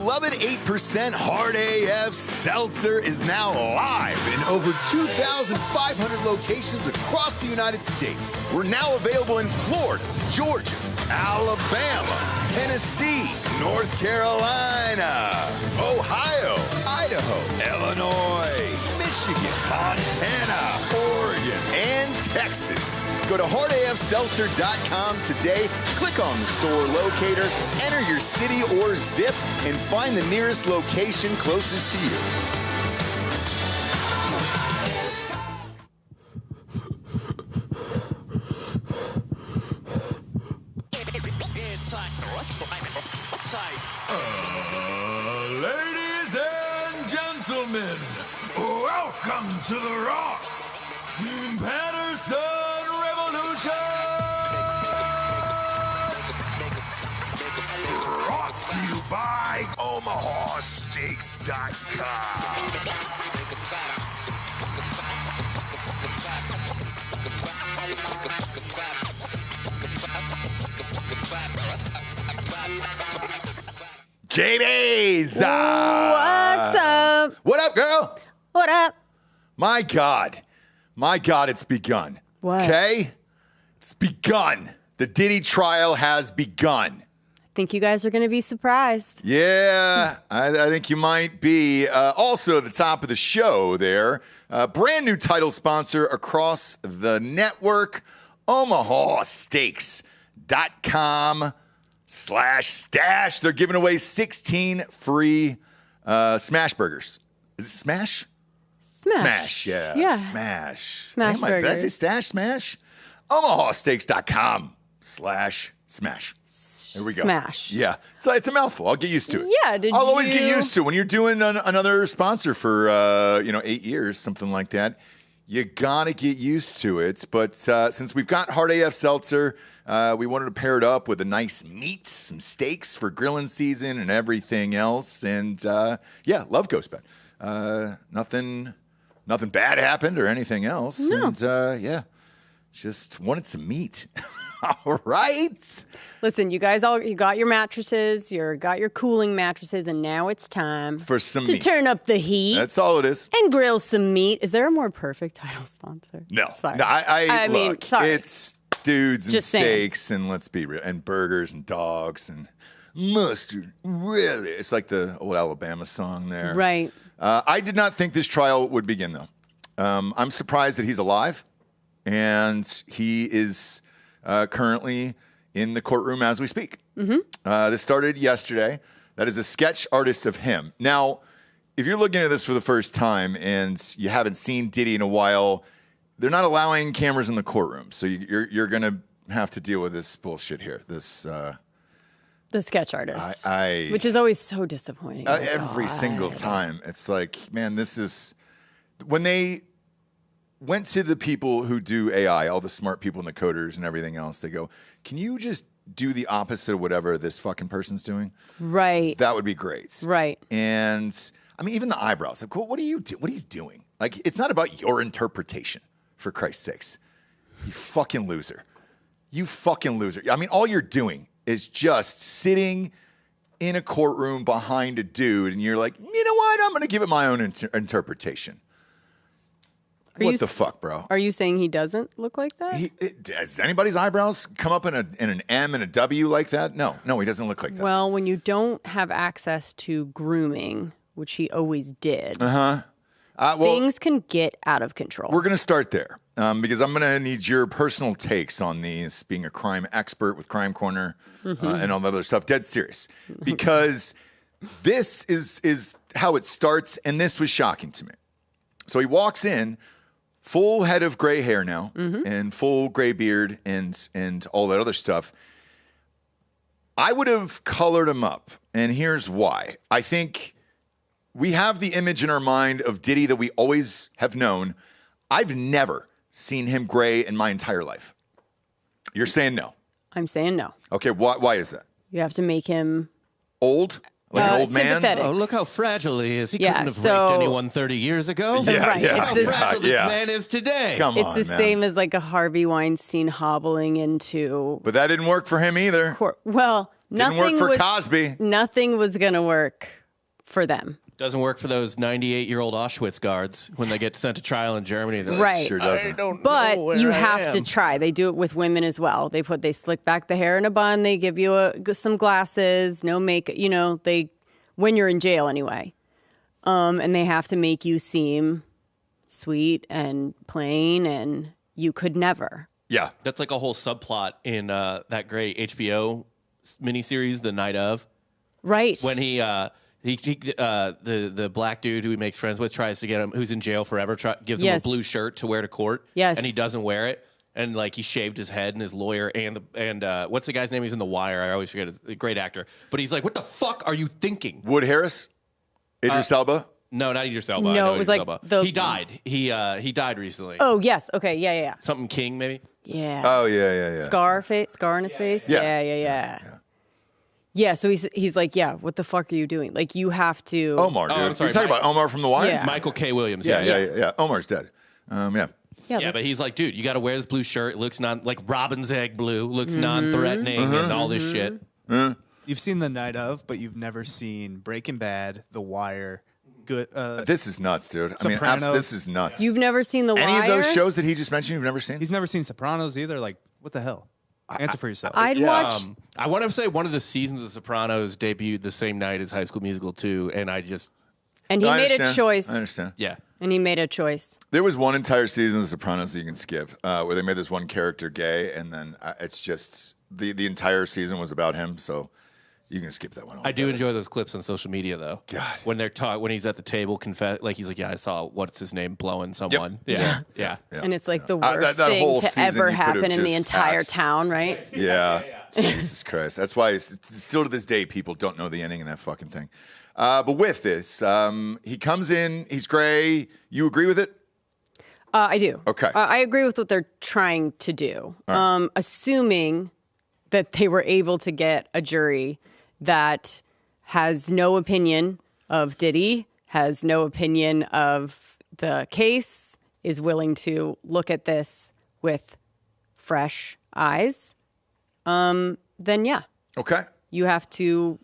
Beloved 8% Hard AF Seltzer is now live in over 2,500 locations across the United States. We're now available in Florida, Georgia, Alabama, Tennessee, North Carolina, Ohio, Idaho, Illinois, Michigan, Montana, Oregon, and Texas. Go to hardafseltzer.com today, click on the store locator, enter your city or zip, and find the nearest location closest to you. Ladies and gentlemen, welcome to the Ross Patterson Revolution! Brought to you by OmahaSteaks.com. JB's! What's up? What up, girl? What up? My God, it's begun. What? Okay? It's begun. The Diddy trial has begun. I think you guys are going to be surprised. Yeah, I think you might be. Also, at the top of the show there, brand new title sponsor across the network, OmahaSteaks.com/stash. They're giving away 16 free smash burgers. Is it smash? Smash, yeah. Smash. Smash burgers. Did I say stash, smash? OmahaSteaks.com/smash. There we go. Smash. Yeah. So it's a mouthful. I'll get used to it. Yeah. I'll always get used to it. When you're doing another sponsor for 8 years, something like that, you gotta get used to it. But since we've got Hard AF Seltzer, we wanted to pair it up with a nice meat, some steaks for grilling season and everything else. And love Ghost Bed. Nothing bad happened or anything else. No. And just wanted some meat. All right. Listen, you guys you got your mattresses, got your cooling mattresses, and now it's time for some to meat. turn up the heat. That's all it is. And grill some meat. Is there a more perfect title sponsor? No. Sorry. No, I mean, look, sorry. It's dudes and Just steaks saying. and let's be real, and burgers and dogs and mustard. Really? It's like the old Alabama song there. Right. I did not think this trial would begin, though. I'm surprised that he's alive, and he is currently in the courtroom as we speak. Mm-hmm. This started yesterday. That is a sketch artist of him. Now, if you're looking at this for the first time and you haven't seen Diddy in a while, they're not allowing cameras in the courtroom. So you're going to have to deal with this bullshit here. This the sketch artist, which is always so disappointing. Every single time. It's like, man, this is... When they went to the people who do AI, all the smart people and the coders and everything else, they go, can you just do the opposite of whatever this fucking person's doing? Right. That would be great. Right. And I mean, even the eyebrows. Like, what are you doing? Like, it's not about your interpretation, for Christ's sakes. You fucking loser. You fucking loser. I mean, all you're doing is just sitting in a courtroom behind a dude, and you're like, you know what? I'm going to give it my own interpretation. What the fuck, bro? Are you saying he doesn't look like that? Does anybody's eyebrows come up in an M and a W like that? No, he doesn't look like that. Well, when you don't have access to grooming, which he always did, things can get out of control. We're going to start there because I'm going to need your personal takes on these, being a crime expert with Crime Corner and all that other stuff. Dead serious. Because this is how it starts, and this was shocking to me. So he walks in, full head of gray hair now, and full gray beard and all that other stuff. I would have colored him up, and here's why. I think we have the image in our mind of Diddy that we always have known. I've never seen him gray in my entire life. You're saying no? I'm saying no. Okay, why is that? You have to make him... Old? Like an old man? Sympathetic. Oh, look how fragile he is. He couldn't have raped anyone 30 years ago. Yeah, Right. yeah. How fragile this man is today. Come on, It's the same as like a Harvey Weinstein hobbling into... But that didn't work for him either. Well, Didn't work for Cosby. Nothing was going to work for them. Doesn't work for those 98-year-old Auschwitz guards when they get sent to trial in Germany. Right. Sure doesn't. But you have to try. They do it with women as well. They slick back the hair in a bun. They give you some glasses, no makeup. When you're in jail anyway. And they have to make you seem sweet and plain, and you could never. Yeah. That's like a whole subplot in that great HBO miniseries, The Night Of. Right. When the black dude who he makes friends with tries to get him, who's in jail forever, gives him a blue shirt to wear to court. Yes. And he doesn't wear it. And he shaved his head, and his lawyer and what's the guy's name? He's in The Wire. I always forget. He's a great actor. But he's like, what the fuck are you thinking? Wood Harris? Idris Elba? No, not Idris Elba. No, it was Idris Elba. He died. He died recently. Oh, yes. Okay. Yeah. Something King, maybe? Yeah. Oh, yeah. Scar in his face? Yeah. Yeah, so he's like, yeah, what the fuck are you doing? Like, you have to... Omar, dude. I'm sorry, You're talking about Omar from The Wire? Yeah. Michael K. Williams. Yeah. Omar's dead. Yeah, but he's like, dude, you got to wear this blue shirt. It looks like robin's egg blue. Looks non-threatening and all this shit. You've seen The Night Of, but you've never seen Breaking Bad, The Wire. Good. This is nuts, dude. Sopranos. I mean, this is nuts. You've never seen The Wire? Any of those shows that he just mentioned, you've never seen? He's never seen Sopranos either. Like, what the hell? Answer for yourself. I'd watch... I want to say one of the seasons of Sopranos debuted the same night as High School Musical 2, and I just... And he made a choice. I understand. Yeah. And he made a choice. There was one entire season of Sopranos that you can skip, where they made this one character gay, and then it's just... The entire season was about him, so... You can skip that one. I do enjoy those clips on social media, though. God. When he's at the table, he's like, yeah, I saw, what's his name, blowing someone. Yep. Yeah. And it's like the worst that thing to ever you could've happen in the just entire axed. town, right? Yeah. Jesus Christ. That's why still to this day, people don't know the ending of that fucking thing. But with this, he comes in, he's gray. You agree with it? I do. Okay. I agree with what they're trying to do. Right. Assuming that they were able to get a jury that has no opinion of Diddy, has no opinion of the case, is willing to look at this with fresh eyes, then yeah. Okay. You have to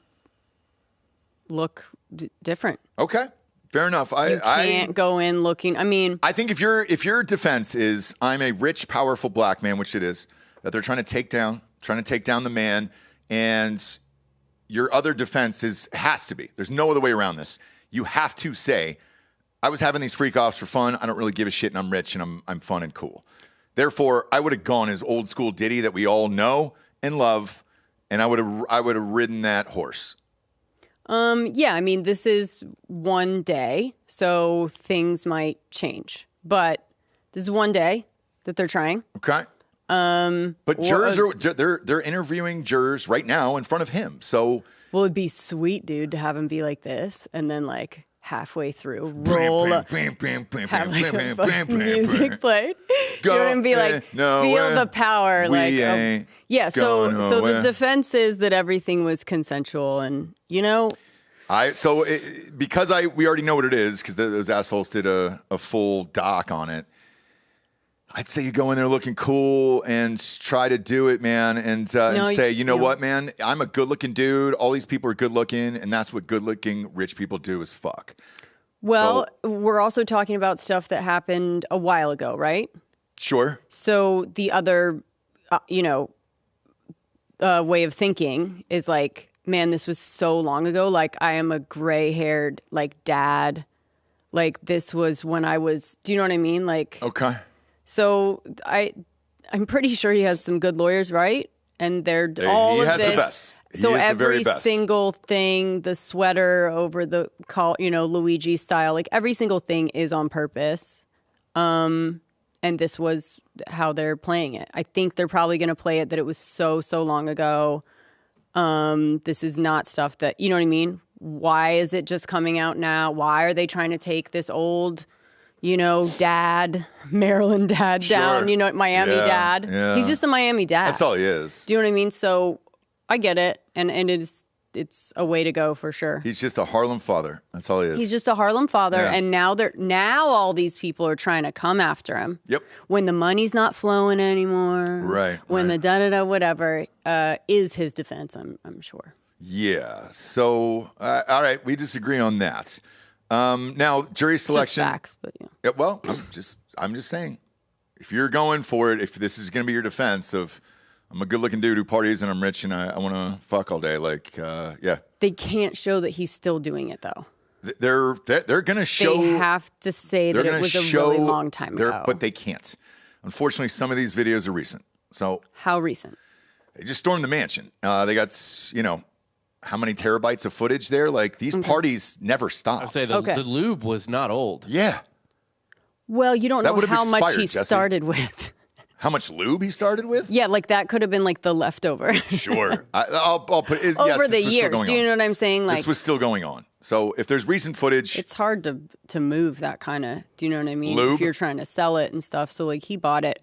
look different. Okay. Fair enough. You can't go in looking. I mean, I think if your defense is I'm a rich, powerful black man, which it is, that they're trying to take down the man, and your other defense has to be, there's no other way around this. You have to say, I was having these freak offs for fun. I don't really give a shit, and I'm rich, and I'm fun and cool. Therefore, I would have gone as old school Diddy that we all know and love, and I would have ridden that horse. Yeah, I mean, this is one day, so things might change. But this is one day that they're trying. Okay. But jurors they're interviewing jurors right now in front of him. So it'd be sweet, dude, to have him be like this, and then like halfway through roll have like a fucking music played. Go and be like, feel the power, like yeah. So the defense is that everything was consensual, and because we already know what it is because those assholes did a full doc on it. I'd say you go in there looking cool and try to do it, man, and say, you know what, man, I'm a good-looking dude. All these people are good-looking, and that's what good-looking rich people do is fuck. Well, we're also talking about stuff that happened a while ago, right? Sure. So the other, way of thinking is like, man, this was so long ago. Like, I am a gray-haired, like, dad. Like, this was when I was, do you know what I mean? Like, okay. So I'm pretty sure he has some good lawyers, right? And they're all of this. He has the best. So every single thing, the sweater over the Luigi style, like every single thing is on purpose. And this was how they're playing it. I think they're probably going to play it that it was so long ago. This is not stuff that, you know what I mean? Why is it just coming out now? Why are they trying to take this old, Maryland dad down, Miami dad. Yeah. He's just a Miami dad. That's all he is. Do you know what I mean? So I get it. And it's a way to go for sure. He's just a Harlem father. That's all he is. He's just a Harlem father, and now all these people are trying to come after him. Yep. When the money's not flowing anymore. Right. When the da-da-da whatever is his defense, I'm sure. Yeah. So, all right, we disagree on that. Now, jury selection. It's just facts, but yeah, well, I'm just saying, if you're going for it, if this is going to be your defense of, I'm a good-looking dude who parties and I'm rich and I want to fuck all day, like, yeah. They can't show that he's still doing it, though. They're going to show. They have to say that it was a really long time ago. But they can't. Unfortunately, some of these videos are recent. So how recent? They just stormed the mansion. They got, how many terabytes of footage there? Like, these parties never stopped. I'd say the lube was not old. Yeah. Well, you don't know how much he Jessie. Started with. How much lube he started with? Yeah, like that could have been like the leftover. Sure. I'll put it. Over yes, the years. Do you know what I'm saying? Like, this was still going on. So if there's recent footage. It's hard to move that kind of, do you know what I mean? Lube? If you're trying to sell it and stuff. So like he bought it,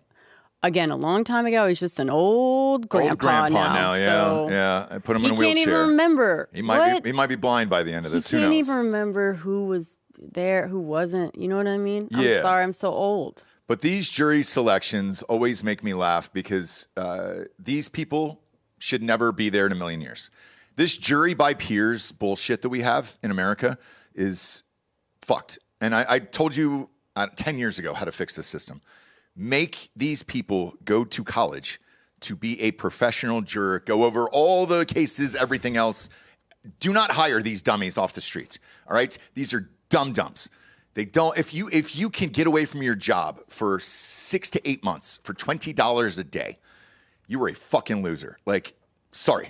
again, a long time ago. He's just an old grandpa now. Yeah. So yeah. I put him in a wheelchair. He can't even remember. He might be blind by the end of this. He Who knows? can't even remember who was there, who wasn't. You know what I mean? Yeah. I'm sorry, I'm so old. But these jury selections always make me laugh because these people should never be there in a million years. This jury by peers bullshit that we have in America is fucked. And I told you 10 years ago how to fix this system. Make these people go to college to be a professional juror, go over all the cases, everything else. Do not hire these dummies off the streets, all right? These are dum-dums. They don't. If you can get away from your job for 6 to 8 months for $20 a day, you are a fucking loser. Like, sorry.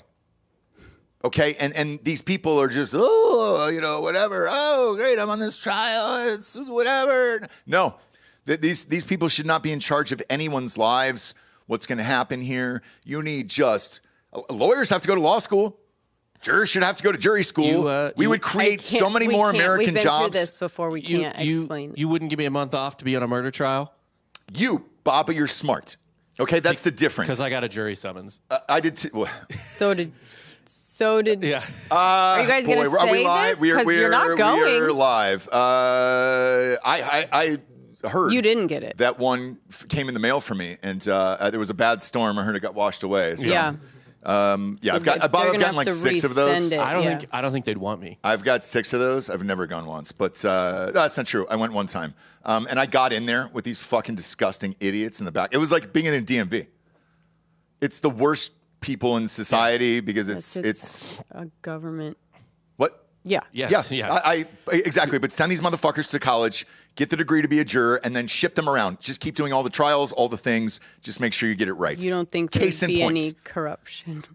Okay, and these people are just whatever. Oh, great, I'm on this trial. It's whatever. No, these people should not be in charge of anyone's lives. What's going to happen here? You need lawyers have to go to law school. Jurors should have to go to jury school. We would create so many more American jobs. We've been through this before. We can't explain. You wouldn't give me a month off to be on a murder trial? You, Baba, you're smart. Okay, that's the difference. Because I got a jury summons. I did too. So did. Yeah. Are you guys going to say this? Because you're not going. We're live. I heard you didn't get it. That one came in the mail for me, and there was a bad storm. I heard it got washed away. So. Yeah. I've gotten like 6 of those. I don't think they'd want me. I've got 6 of those. I've never gone once, but that's not true. I went one time, and I got in there with these fucking disgusting idiots in the back. It was like being in a DMV. It's the worst people in society because it's a government. What? Yeah. I exactly. But send these motherfuckers to college, get the degree to be a juror, and then ship them around. Just keep doing all the trials, all the things. Just make sure you get it right. You don't think there'd be any corruption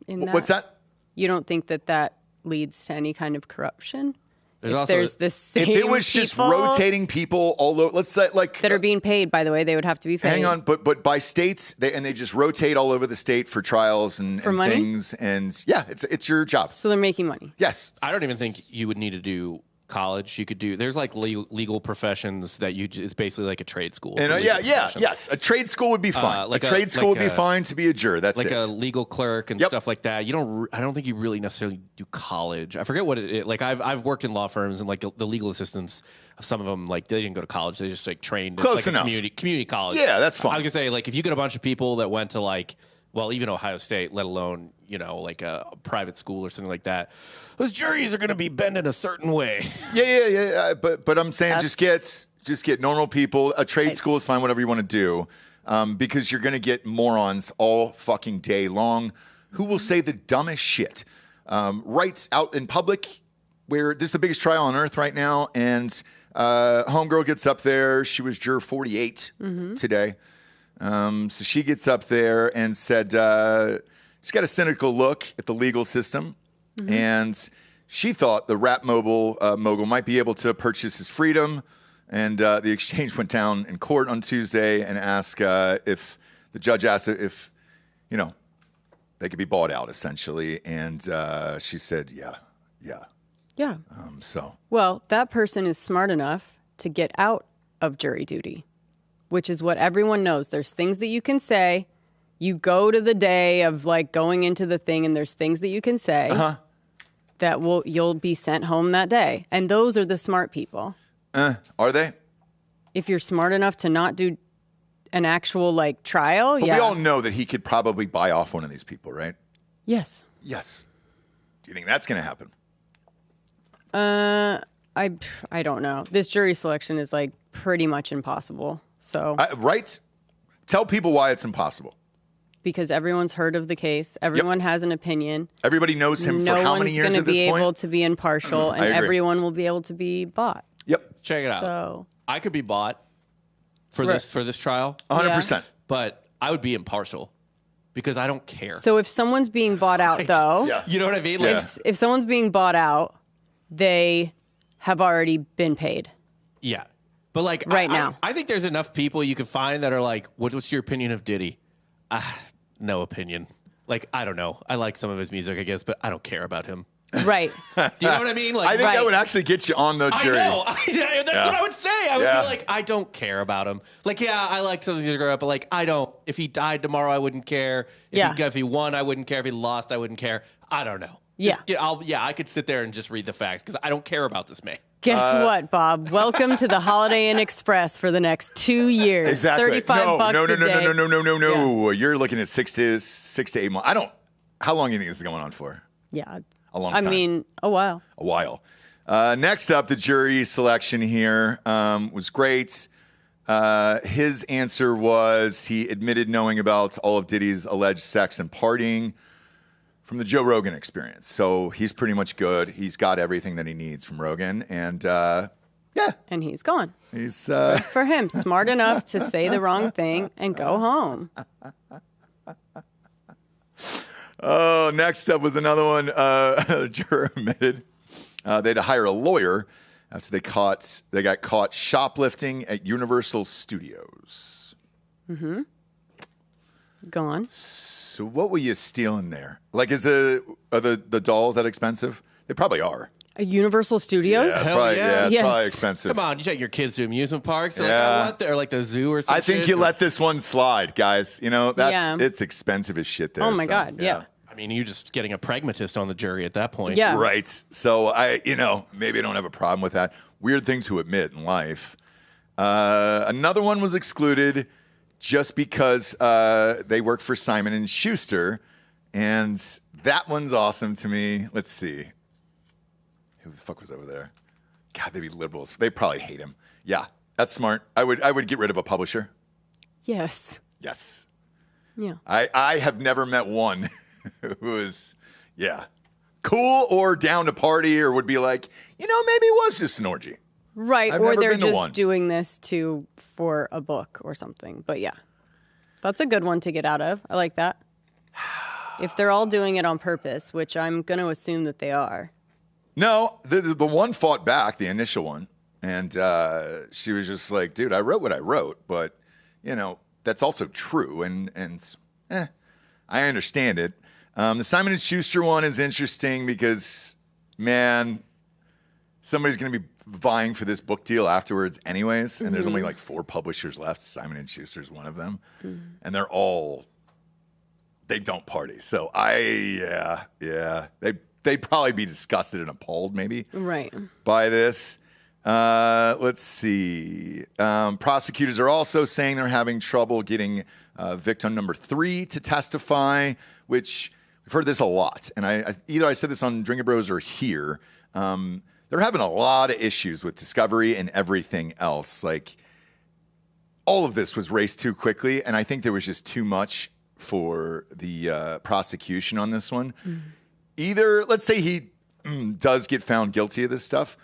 in that? What's that? You don't think that leads to any kind of corruption? There's the same if it was just rotating people all over, let's say like that are being paid, by the way, they would have to be paid. Hang on, but by states, they just rotate all over the state for trials and things, and yeah, it's your job. So they're making money. Yes, I don't even think you would need to do college. You could do. There's like legal professions that it's basically like a trade school. And yes, a trade school would be fine. A trade school would be fine to be a juror. That's like a legal clerk and stuff like that. I don't think you really necessarily do college. I forget what it is. Like I've worked in law firms and like the legal assistants. Some of them like they didn't go to college. They just like trained close at like enough. Community college. Yeah, that's fine. I was gonna say like if you get a bunch of people that went to like. Well, even Ohio State, let alone, like a private school or something like that. Those juries are going to be bending a certain way. Yeah. But I'm saying just get normal people. A trade school is fine, whatever you want to do, because you're going to get morons all fucking day long who will say the dumbest shit. Right out in public, where this is the biggest trial on earth right now, and homegirl gets up there. She was juror 48 today. So she gets up there and said she's got a cynical look at the legal system, and she thought the rap mogul might be able to purchase his freedom. And the exchange went down in court on Tuesday and asked if the judge asked if they could be bought out essentially, and she said yeah. Well, that person is smart enough to get out of jury duty. Which is what everyone knows. There's things that you can say. You go to the day of like going into the thing and there's things that you can say. that you'll be sent home that day. And those are the smart people. Are they? If you're smart enough to not do an actual like trial, but we all know that he could probably buy off one of these people, right? Yes. Yes. Do you think that's going to happen? I don't know. This jury selection is like pretty much impossible. So right? Tell people why it's impossible. Because everyone's heard of the case. Everyone has an opinion. Everybody knows him for how many years at this point? No one's going to be able to be impartial, and everyone will be able to be bought. Yep. Check it out. So I could be bought for this trial. 100%. Yeah. But I would be impartial because I don't care. So if someone's being bought out, though, you know what I mean? Like, if someone's being bought out, they have already been paid. Yeah. But like right now. I think there's enough people you can find that are like, what's your opinion of Diddy? No opinion. Like, I don't know. I like some of his music, I guess, but I don't care about him. Right. Do you know what I mean? Like, I think that would actually get you on the jury. I know. That's what I would say. I would be like, I don't care about him. Like, yeah, I like some of his music, but like, I don't. If he died tomorrow, I wouldn't care. If he won, I wouldn't care. If he lost, I wouldn't care. I don't know. I could sit there and just read the facts because I don't care about this man. Guess what, Bob? Welcome to the Holiday Inn Express for the next 2 years. Exactly. $35 a day. No. You're looking at 6 to 8 months. How long do you think this is going on for? Yeah. A long time. I mean, a while. A while. Next up, the jury selection here was great. His answer was he admitted knowing about all of Diddy's alleged sex and partying from the Joe Rogan experience. So he's pretty much good. He's got everything that he needs from Rogan. And And he's gone. He's good for him. Smart enough to say the wrong thing and go home. Oh, next up was another one. A juror admitted they had to hire a lawyer after they got caught shoplifting at Universal Studios. Mm-hmm. Gone. So what were you stealing there? Like, are the dolls that expensive? They probably are. Universal Studios? Yeah, it's probably expensive. Come on, you take your kids to amusement parks, or like the zoo or something. I think you let this one slide, guys. You know, it's expensive as shit there. Oh my God, yeah. I mean, you're just getting a pragmatist on the jury at that point. Yeah. Right. So maybe I don't have a problem with that. Weird thing to admit in life. Another one was excluded just because they work for Simon & Schuster, and that one's awesome to me. Let's see. Who the fuck was over there? God, they'd be liberals. They probably hate him. Yeah, that's smart. I would get rid of a publisher. Yes. Yes. Yeah. I have never met one who is, cool or down to party or would be like, maybe it was just an orgy. Right, or they're just doing this for a book or something. But yeah, that's a good one to get out of. I like that. If they're all doing it on purpose, which I'm going to assume that they are. No, the one fought back, the initial one, and she was just like, dude, I wrote what I wrote, but, that's also true, and I understand it. The Simon & Schuster one is interesting because, man, somebody's going to be vying for this book deal afterwards anyways, and there's only like 4 publishers left. Simon & Schuster's one of them, and they don't party. So they'd probably be disgusted and appalled maybe by this. Let's see. Prosecutors are also saying they're having trouble getting victim number 3 to testify, which we've heard this a lot. And I said this on Drinkin' Bros or here. They're having a lot of issues with discovery and everything else. Like, all of this was raced too quickly, and I think there was just too much for the prosecution on this one. Either, let's say he does get found guilty of this stuff,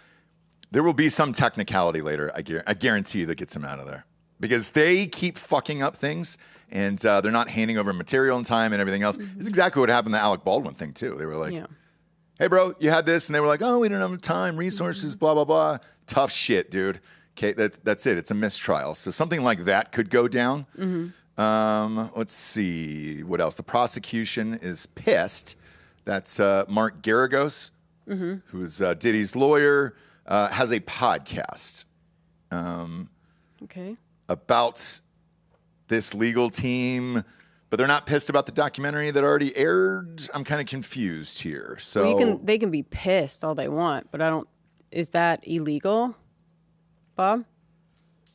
there will be some technicality later, I guarantee you, that gets him out of there. Because they keep fucking up things, and they're not handing over material in time and everything else. It's exactly what happened to the Alec Baldwin thing, too. They were like, hey, bro, you had this. And they were like, oh, we don't have time, resources, blah, blah, blah. Tough shit, dude. Okay, that's it. It's a mistrial. So something like that could go down. Let's see. What else? The prosecution is pissed. That's Mark Garagos, who's Diddy's lawyer, has a podcast about this legal team but they're not pissed about the documentary that already aired. I'm kind of confused here. So well, they can be pissed all they want, but I don't. Is that illegal, Bob?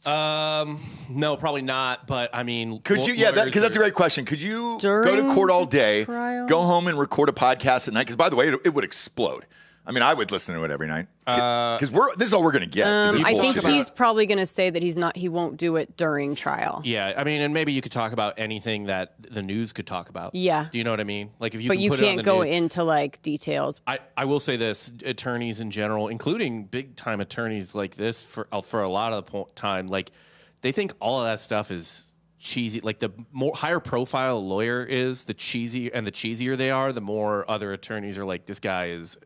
No, probably not. But I mean, could you? Yeah, because that's a great question. Could you go to court all day, go home and record a podcast at night? Because by the way, it would explode. I mean, I would listen to it every night because this is all we're going to get. I think he's probably going to say that he won't do it during trial. Yeah, I mean, and maybe you could talk about anything that the news could talk about. Yeah. Do you know what I mean? Like if you, but you can't go into like details. I will say this: attorneys in general, including big time attorneys like this, for a lot of the time, like they think all of that stuff is cheesy. Like the more higher profile a lawyer is, the cheesier they are, the more other attorneys are like, this guy is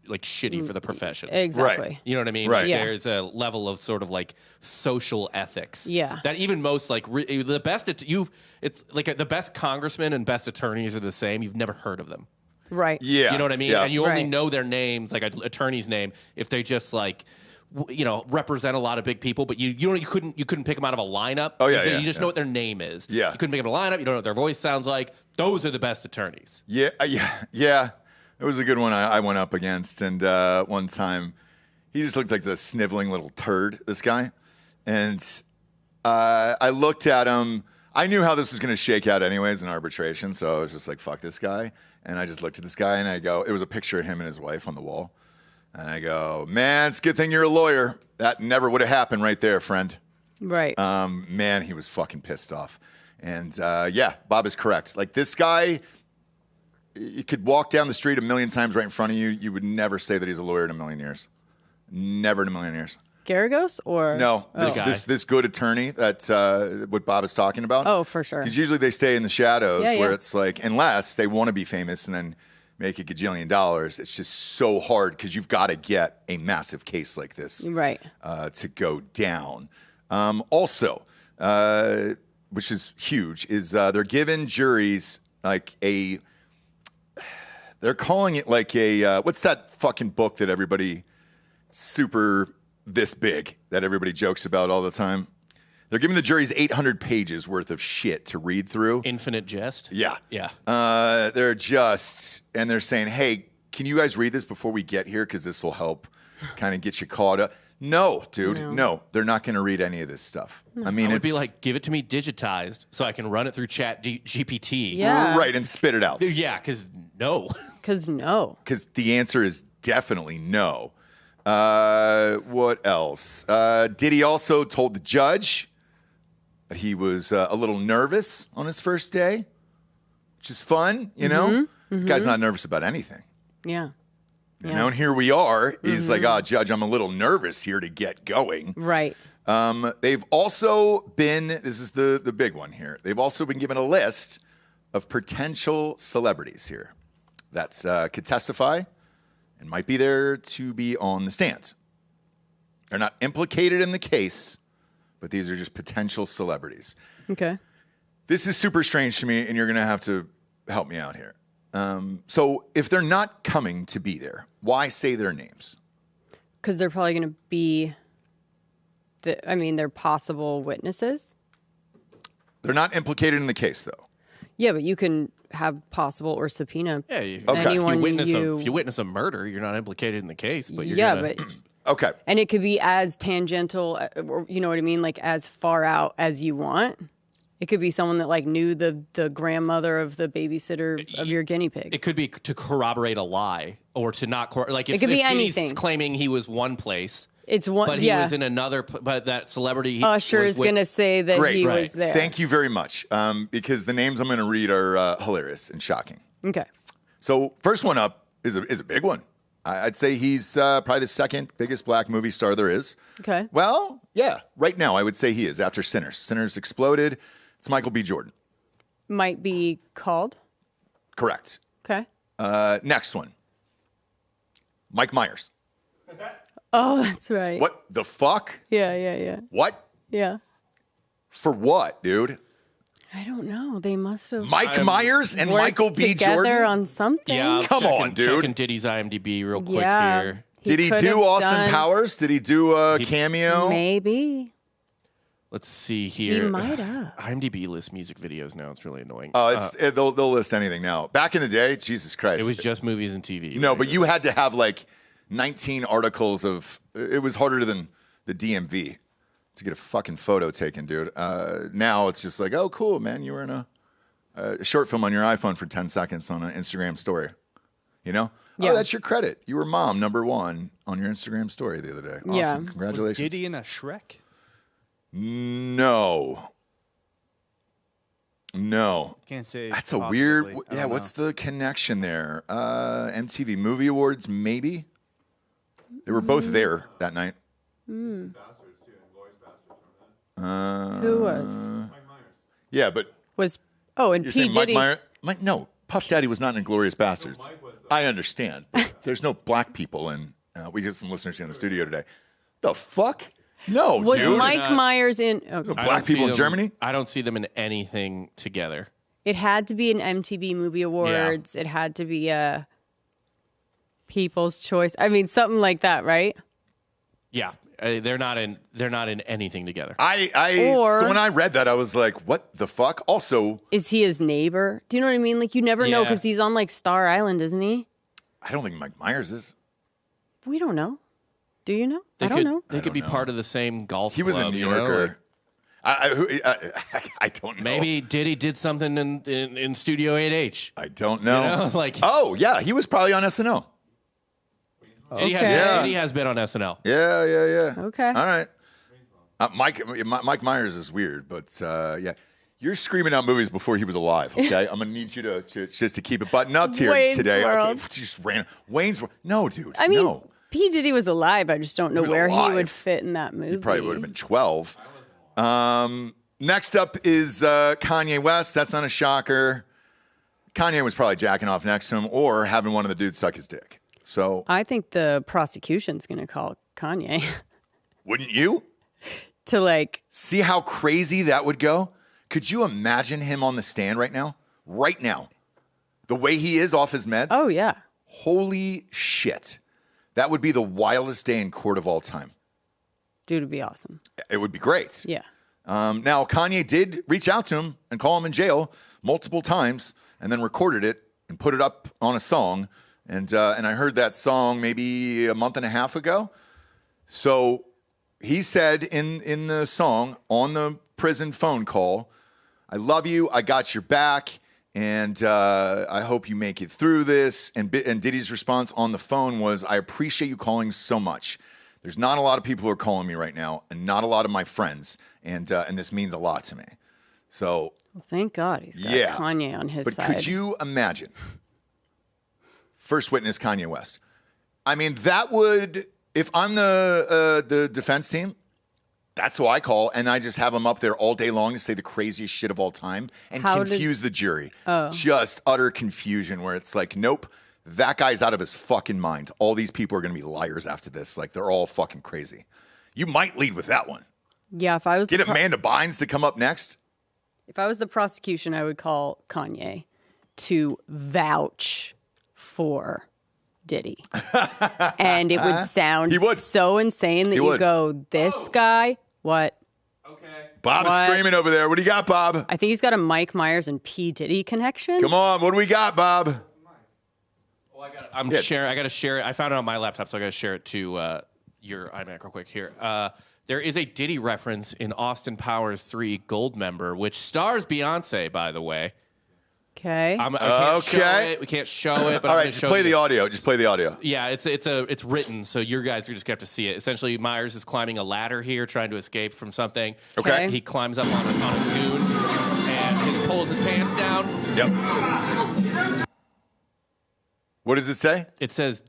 like shitty for the profession. Exactly. Right. You know what I mean? Right. Like, yeah. There's a level of sort of like social ethics. Yeah. That even most like the best it's like the best congressmen and best attorneys are the same. You've never heard of them. Right. Yeah. You know what I mean? Yeah. And you only Right. know their names, like an attorney's name, if they just like represent a lot of big people, but you couldn't pick them out of a lineup. Oh yeah, you just know what their name is. Yeah. You couldn't pick them out of a lineup. You don't know what their voice sounds like. Those are the best attorneys. Yeah. It was a good one I went up against, and one time he just looked like the sniveling little turd, this guy. And I looked at him. I knew how this was going to shake out anyways in arbitration, so I was just like, fuck this guy. And I just looked at this guy, and I go, it was a picture of him and his wife on the wall. And I go, man, it's a good thing you're a lawyer. That never would have happened right there, friend. Right. Man, he was fucking pissed off. And yeah, Bob is correct. Like this guy, you could walk down the street a million times right in front of you. You would never say that he's a lawyer in a million years. Never in a million years. Garagos or no? This good attorney that what Bob is talking about. Oh, for sure. Because usually they stay in the shadows where yeah. it's like, unless they want to be famous and then make $1 gajillion, it's just so hard because you've got to get a massive case like this right to go down. Also, which is huge, is they're giving juries like they're calling it like a, what's that fucking book that everybody super this big that everybody jokes about all the time? They're giving the juries 800 pages worth of shit to read through. Infinite jest? Yeah. Yeah. They're saying, hey, can you guys read this before we get here? Because this will help kind of get you caught up. No, dude. No, they're not going to read any of this stuff. I mean, it'd be like, give it to me digitized so I can run it through Chat GPT. Yeah. Right, and spit it out. Yeah, because no. Because no. Because the answer is definitely no. What else? Diddy also told the judge that he was a little nervous on his first day, which is fun, you know? Mm-hmm. The guy's not nervous about anything. Yeah. You know, and here we are. He's like, Judge, I'm a little nervous here to get going. Right. They've also been, this is the big one here, they've also been given a list of potential celebrities here that could testify and might be there to be on the stand. They're not implicated in the case, but these are just potential celebrities. Okay. This is super strange to me, and you're going to have to help me out here. So if they're not coming to be there, why say their names? Because they're probably going to be, they're possible witnesses. They're not implicated in the case, though. Yeah, but you can have possible or subpoena. Yeah, anyone if you witness a murder, you're not implicated in the case, but you're but okay. And it could be as tangential, or you know what I mean, like as far out as you want. It could be someone that like knew the grandmother of the babysitter of your guinea pig. It could be to corroborate a lie or to not like if, it could be Diddy's anything. Claiming he was one place. It's one, but he was in another. But that celebrity Usher is going to say that he was there. Thank you very much, because the names I'm going to read are hilarious and shocking. Okay. So first one up is a big one. I'd say he's probably the second biggest black movie star there is. Okay. Well, yeah, right now I would say he is after Sinners. Sinners exploded. It's Michael B. Jordan. Might be called. Correct. Okay. Next one. Mike Myers. Oh, that's right. What the fuck? Yeah. What? Yeah. For what, dude? I don't know. They must have Mike Myers and Michael B. together Jordan on something. Yeah, come on, dude. Checking Diddy's IMDb real quick here. Did he do Austin Powers? Did he do a cameo? Maybe. Let's see here. He might have. IMDb lists music videos now. It's really annoying. Oh, they'll list anything now. Back in the day, Jesus Christ. It was just movies and TV. No, but you had to have like 19 articles of. It was harder than the DMV to get a fucking photo taken, dude. Now it's just like, oh, cool, man. You were in a short film on your iPhone for 10 seconds on an Instagram story. You know? Yeah. Oh, that's your credit. You were mom #1 on your Instagram story the other day. Awesome. Yeah. Congratulations. Was Diddy in a Shrek? No. Can't say. That's a weird. Yeah, what's the connection there? MTV Movie Awards, maybe. They were both there that night. Who was? Mike Myers. Yeah, but and P. Diddy. No, Puff Daddy was not in Inglourious Bastards. I understand, but there's no black people in. We get some listeners here in the studio today. The fuck? No, was dude. Mike Myers in? Okay. Black people in Germany? I don't see them in anything together. It had to be an MTV Movie Awards. Yeah. It had to be a People's Choice. I mean, something like that, right? Yeah, they're not in anything together. So when I read that, I was like, "What the fuck?" Also, is he his neighbor? Do you know what I mean? Like, you never know because he's on like Star Island, isn't he? I don't think Mike Myers is. We don't know. Do you know? I don't know. They could be part of the same golf club. He was a New Yorker. I don't know. Maybe Diddy did something in Studio 8H. I don't know. Oh, yeah. He was probably on SNL. Okay. Diddy has been on SNL. Yeah. Okay. All right. Mike Myers is weird, but yeah. You're screaming out movies before he was alive, okay? I'm going to need you to just to keep it buttoned up here Wayne's today. World. Okay, just ran. Wayne's World. No, dude. I mean, no. P. Diddy was alive. I just don't know where he would fit in that movie. He probably would have been 12. Next up is Kanye West. That's not a shocker. Kanye was probably jacking off next to him or having one of the dudes suck his dick. So I think the prosecution's going to call Kanye. Wouldn't you? To see how crazy that would go? Could you imagine him on the stand right now? Right now. The way he is off his meds? Oh, yeah. Holy shit. That would be the wildest day in court of all time. Dude, it'd be awesome. It would be great. Yeah. Now, Kanye did reach out to him and call him in jail multiple times and then recorded it and put it up on a song. And I heard that song maybe a month and a half ago. So he said in the song on the prison phone call, I love you, I got your back, and I hope you make it through this. And Diddy's response on the phone was, I appreciate you calling so much. There's not a lot of people who are calling me right now, and not a lot of my friends, and this means a lot to me. So, well, thank God he's got Kanye on his side. But could you imagine? First witness, Kanye West. I mean, that would, if I'm the defense team, that's who I call, and I just have him up there all day long to say the craziest shit of all time and confuse the jury. Oh. Just utter confusion where it's like, nope, that guy's out of his fucking mind. All these people are going to be liars after this. Like, they're all fucking crazy. You might lead with that one. Yeah, if I was... Get Amanda Bynes to come up next. If I was the prosecution, I would call Kanye to vouch for Diddy. And it would sound so insane that you go, this guy... What? Okay. Bob's screaming over there. What do you got, Bob? I think he's got a Mike Myers and P. Diddy connection. Come on. What do we got, Bob? Oh, I'm sharing. I got to share it. I found it on my laptop, so I got to share it to your iMac real quick here. There is a Diddy reference in Austin Powers 3 Gold Member, which stars Beyonce, by the way. Okay. We can't show it, but all right, just play the audio. Just play the audio. Yeah, it's written, so you guys are just going to have to see it. Essentially, Myers is climbing a ladder here, trying to escape from something. Okay. He climbs up on a dune and he pulls his pants down. Yep. What does it say? It says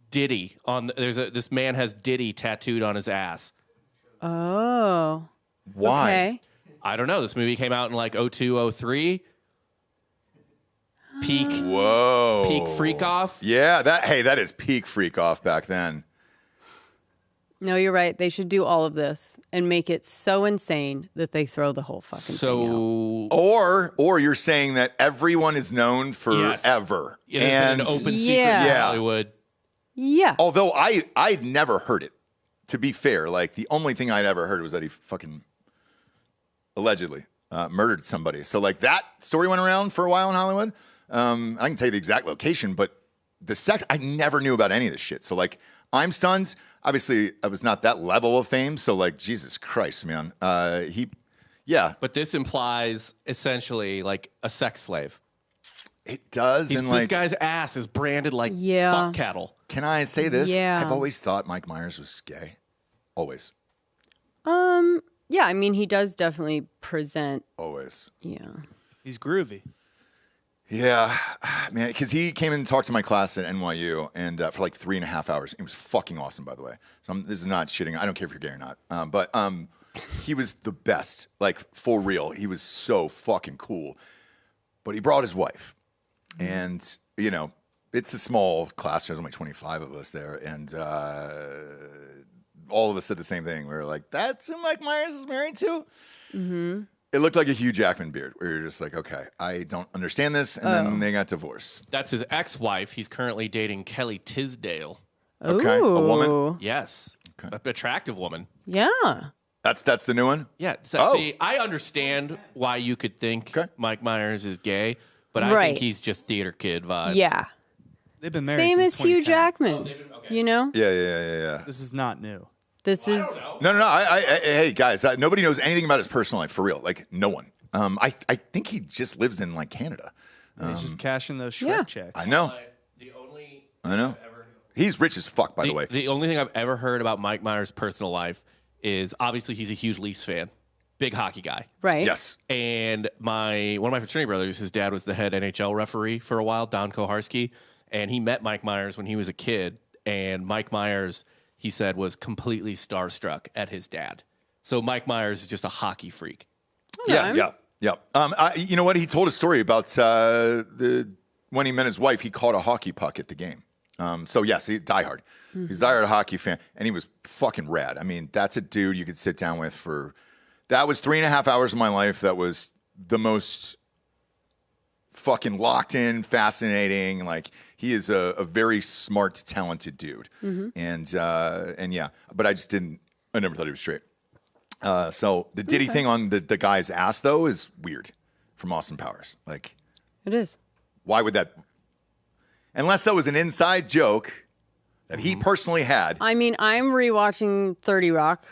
Diddy on. This man has Diddy tattooed on his ass. Oh. Why? Okay. I don't know. This movie came out in like 2002, 03. Peak freak off. Yeah, that is peak freak off back then. No, you're right. They should do all of this and make it so insane that they throw the whole fucking thing out. Or you're saying that everyone is known forever. Yes. And an open secret in Hollywood. Yeah. Although I'd never heard it. To be fair, like the only thing I'd ever heard was that he fucking allegedly murdered somebody. So like that story went around for a while in Hollywood. I can tell you the exact location, but I never knew about any of this shit. So like I'm stunned. Obviously, I was not that level of fame. So like Jesus Christ, man. Yeah. But this implies essentially like a sex slave. It does. And this guy's ass is branded like fuck cattle. Can I say this? Yeah. I've always thought Mike Myers was gay. Always. Yeah, I mean, he does definitely present. Always. Yeah. He's groovy. Yeah, man, because he came in and talked to my class at NYU and for like 3.5 hours. It was fucking awesome, by the way. So this is not shitting. I don't care if you're gay or not. But he was the best, like for real. He was so fucking cool. But he brought his wife. And, you know, it's a small class. There's only 25 of us there. And all of us said the same thing. We were like, that's who Mike Myers is married to? Mm-hmm. It looked like a Hugh Jackman beard where you're just like, okay, I don't understand this. And then they got divorced. That's his ex-wife. He's currently dating Kelly Tisdale. Okay, a woman? Yes. Okay. An attractive woman. Yeah. That's the new one? Yeah. So, see, I understand why you could think Mike Myers is gay, but I think he's just theater kid vibes. Yeah. They've been married Same since as Hugh 2010. Jackman, you know? Yeah. This is not new. This is... No. Hey, guys, nobody knows anything about his personal life, for real. Like, no one. I think he just lives in, like, Canada. He's just cashing those Shrek checks. I know. I know. He's rich as fuck, by the way. The only thing I've ever heard about Mike Myers' personal life is obviously he's a huge Leafs fan. Big hockey guy. Right. Yes. And one of my fraternity brothers, his dad was the head NHL referee for a while, Don Koharski. And he met Mike Myers when he was a kid. And Mike Myers, he said, was completely starstruck at his dad. So Mike Myers is just a hockey freak. Yeah. You know what? He told a story about when he met his wife, he caught a hockey puck at the game. So yes, he's diehard. Mm-hmm. He's a diehard hockey fan, and he was fucking rad. I mean, that's a dude you could sit down with for. That was 3.5 hours of my life. That was the most fucking locked in, fascinating. Like he is a very smart, talented dude, and yeah. But I never thought he was straight. So the Diddy thing on the guy's ass though is weird from Austin Powers. Like it is. Why would that? Unless that was an inside joke that he personally had. I mean, I'm rewatching 30 Rock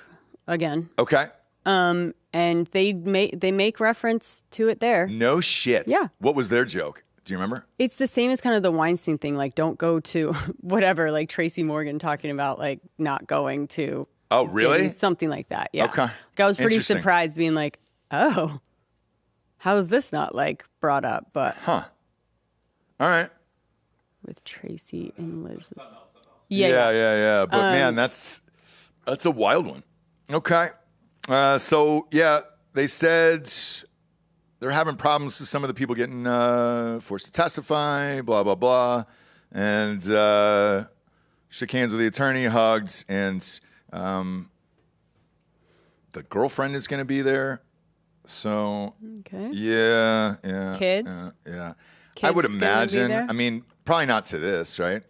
again. Okay. And they make reference to it there. No shit. Yeah. What was their joke? Do you remember? It's the same as kind of the Weinstein thing. Like, don't go to whatever. Like Tracy Morgan talking about like not going to. Oh, really? Something like that. Yeah. Okay. Like, I was pretty surprised, being like, oh, how is this not like brought up? But all right. With Tracy and Liz. Yeah. But man, that's a wild one. Okay. So yeah, they said they're having problems with some of the people getting forced to testify, blah, blah, blah. And shook hands with the attorney, hugged, and the girlfriend is going to be there. So yeah. Kids? Yeah. Kids I would imagine. I mean, probably not to this, right?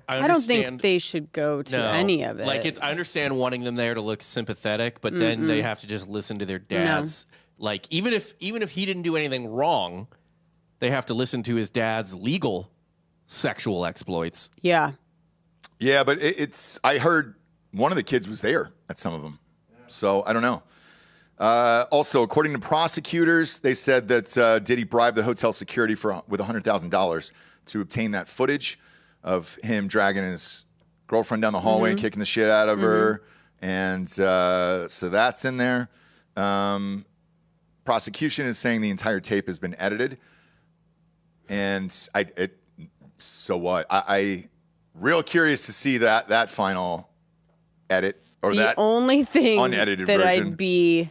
I don't think they should go to any of it. Like I understand wanting them there to look sympathetic, but then they have to just listen to their dads. No. Like even if he didn't do anything wrong, they have to listen to his dad's legal sexual exploits. Yeah. Yeah, but I heard one of the kids was there at some of them. So I don't know. Also, according to prosecutors, they said that Diddy bribed the hotel security with $100,000 to obtain that footage of him dragging his girlfriend down the hallway, kicking the shit out of her. And so that's in there. Prosecution is saying the entire tape has been edited. And so what? I real curious to see that final edit or that only thing unedited that version.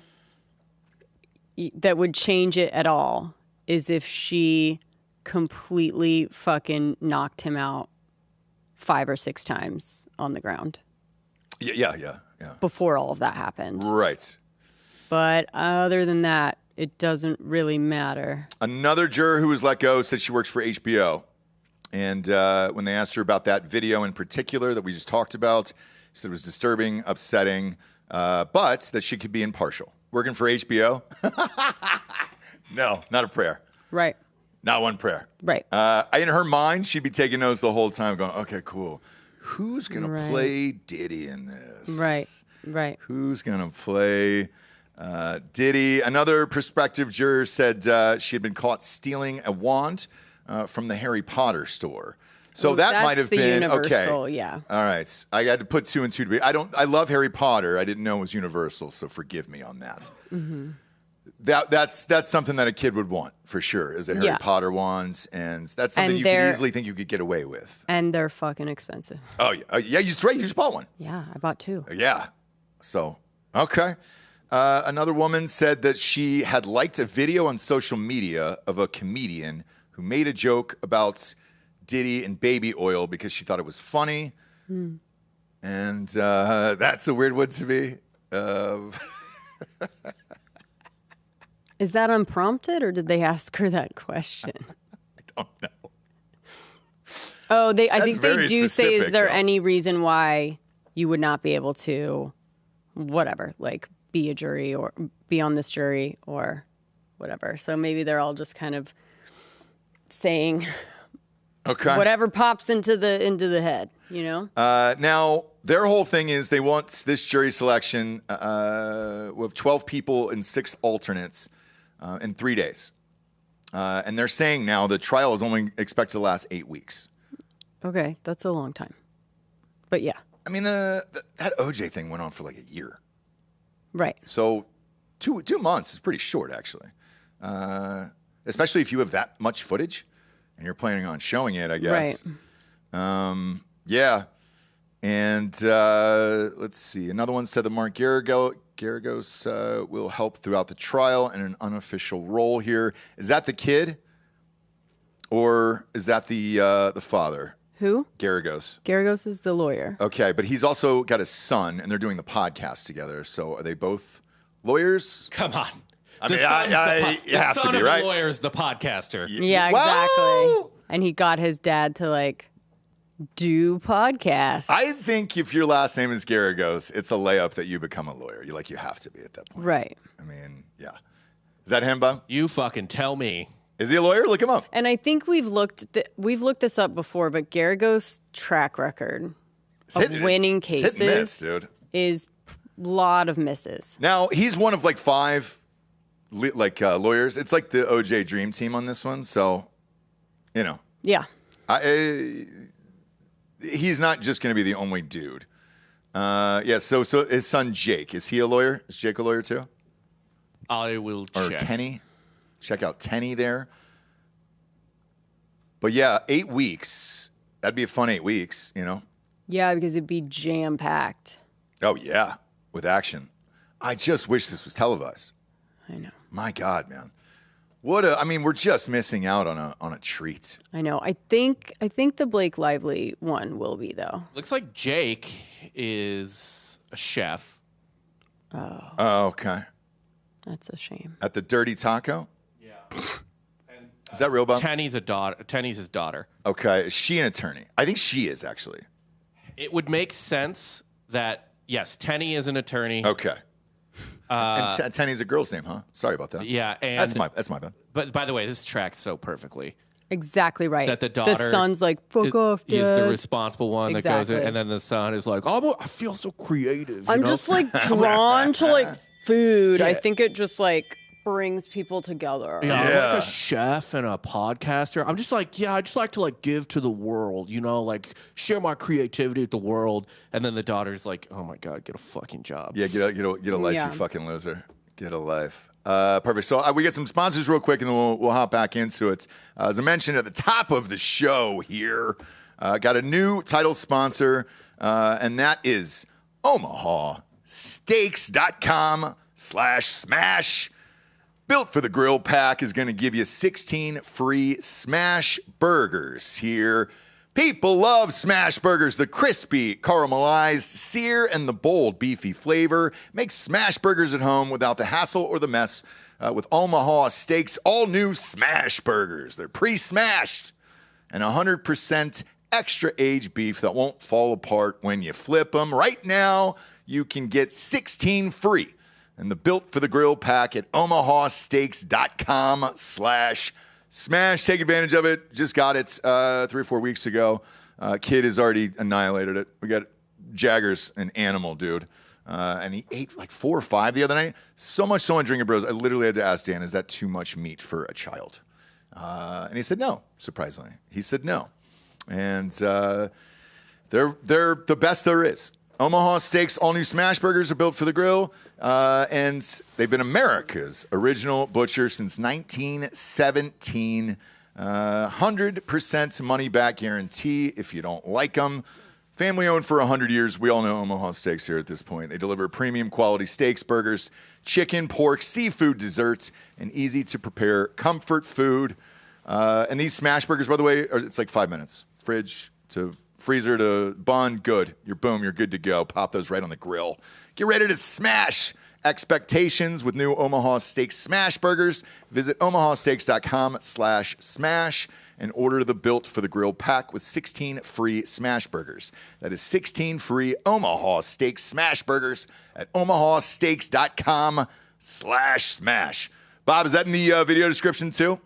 That would change it at all is if she completely fucking knocked him out 5 or 6 times on the ground. Yeah. Before all of that happened. Right. But other than that, it doesn't really matter. Another juror who was let go said she works for HBO. And when they asked her about that video in particular that we just talked about, she said it was disturbing, upsetting, but that she could be impartial. working for HBO? No, not a prayer. Right. Not one prayer. Right. In her mind, she'd be taking notes the whole time going, okay, cool. Who's going to play Diddy in this? Right. Who's going to play Diddy? Another prospective juror said she had been caught stealing a wand from the Harry Potter store. So that might have been Universal, okay. Yeah. All right. I had to put 2 and 2 to be. I love Harry Potter. I didn't know it was Universal, so forgive me on that. Mm-hmm. That's something that a kid would want for sure. Is a Harry Potter wand, and that's something you could easily think you could get away with. And they're fucking expensive. Oh yeah, yeah. You just bought one. Yeah, I bought 2. Yeah. So okay. Another woman said that she had liked a video on social media of a comedian who made a joke about Diddy and baby oil because she thought it was funny. And that's a weird one to me. Is that unprompted, or did they ask her that question? I don't know. Oh, I think they do say, is there though. any reason why you would not be able to, whatever, like be a jury or be on this jury or whatever. So maybe they're all just kind of saying whatever pops into the head, you know? Now, their whole thing is they want this jury selection with 12 people and 6 alternates in 3 days. And they're saying now the trial is only expected to last 8 weeks. Okay, that's a long time. But yeah. I mean, that OJ thing went on for like a year. Right. So 2 months is pretty short, actually. Especially if you have that much footage and you're planning on showing it, I guess. Right. Yeah. And let's see. Another one said that Mark Garagos will help throughout the trial in an unofficial role here. Is that the kid? Or is that the father? Who? Garagos. Garagos is the lawyer. Okay, but he's also got a son, and they're doing the podcast together. So are they both lawyers? Come on. You have to be, right? The lawyer is the podcaster. Yeah, exactly. Whoa! And he got his dad to like do podcasts. I think if your last name is Garagos, it's a layup that you become a lawyer. You have to be at that point. Right. I mean, yeah. Is that him, Bob? You fucking tell me. Is he a lawyer? Look him up. And I think we've looked this up before, but Garagos' track record of winning cases hit and miss, dude. Is a lot of misses. Now, he's one of like 5 lawyers. It's like the OJ Dream Team on this one. So, you know. Yeah. He's not just going to be the only dude. Yeah, so his son Jake, is he a lawyer? Is Jake a lawyer too? I will check. Or Tenny? Check out Tenny there. But yeah, 8 weeks. That'd be a fun 8 weeks, you know? Yeah, because it'd be jam-packed. Oh, yeah, with action. I just wish this was televised. I know. My God, man. We're just missing out on a treat. I know. I think the Blake Lively one will be, though. Looks like Jake is a chef. Oh, okay. That's a shame. At the Dirty Taco? Yeah. And, is that real, Bob? Tenny's his daughter. Okay. Is she an attorney? I think she is, actually. It would make sense that, yes, Tenny is an attorney. Okay. And Tenny's a girl's name, huh? Sorry about that. Yeah. And that's my bad. But by the way, this tracks so perfectly. Exactly right. That the daughter, the son's like, fuck off, Dad. He's the responsible one that goes in, Exactly. and then the son is like, oh, I feel so creative. I'm just like drawn to like food. Yeah. I think it just like brings people together. Yeah, I'm like a chef and a podcaster. I'm just like, I just like to like give to the world, you know, like share my creativity with the world. And then the daughter's like, oh my God, get a fucking job. Yeah, get a life, you fucking loser. Get a life. Perfect. So we get some sponsors real quick, and then we'll hop back into it. As I mentioned at the top of the show here, got a new title sponsor, and that is OmahaSteaks.com/smash. Built for the Grill Pack is going to give you 16 free smash burgers here. People love smash burgers. The crispy, caramelized, sear, and the bold, beefy flavor makes smash burgers at home without the hassle or the mess with Omaha Steaks' all-new smash burgers. They're pre-smashed and 100% extra-aged beef that won't fall apart when you flip them. Right now, you can get 16 free and the Built for the Grill pack at omahasteaks.com/smash. Take advantage of it. Just got it 3 or 4 weeks ago. Kid has already annihilated it. We got Jagger's an animal, dude. And he ate like 4 or 5 the other night. So much so on Drinkin' Bros, I literally had to ask Dan, is that too much meat for a child? And he said no, surprisingly. He said no. And they're the best there is. Omaha Steaks, all new smash burgers are built for the grill. And they've been America's original butcher since 1917. 100% money back guarantee if you don't like them. Family owned for 100 years. We all know Omaha Steaks here at this point. They deliver premium quality steaks, burgers, chicken, pork, seafood, desserts, and easy to prepare comfort food. And these smash burgers, by the way, it's like 5 minutes. Fridge to freezer to bun, good. You're good to go. Pop those right on the grill. Get ready to smash expectations with new Omaha Steaks smash burgers. Visit omahasteaks.com/smash and order the Built for the Grill pack with 16 free smash burgers. That is 16 free Omaha Steaks smash burgers at omahasteaks.com/smash. Bob, is that in the video description too?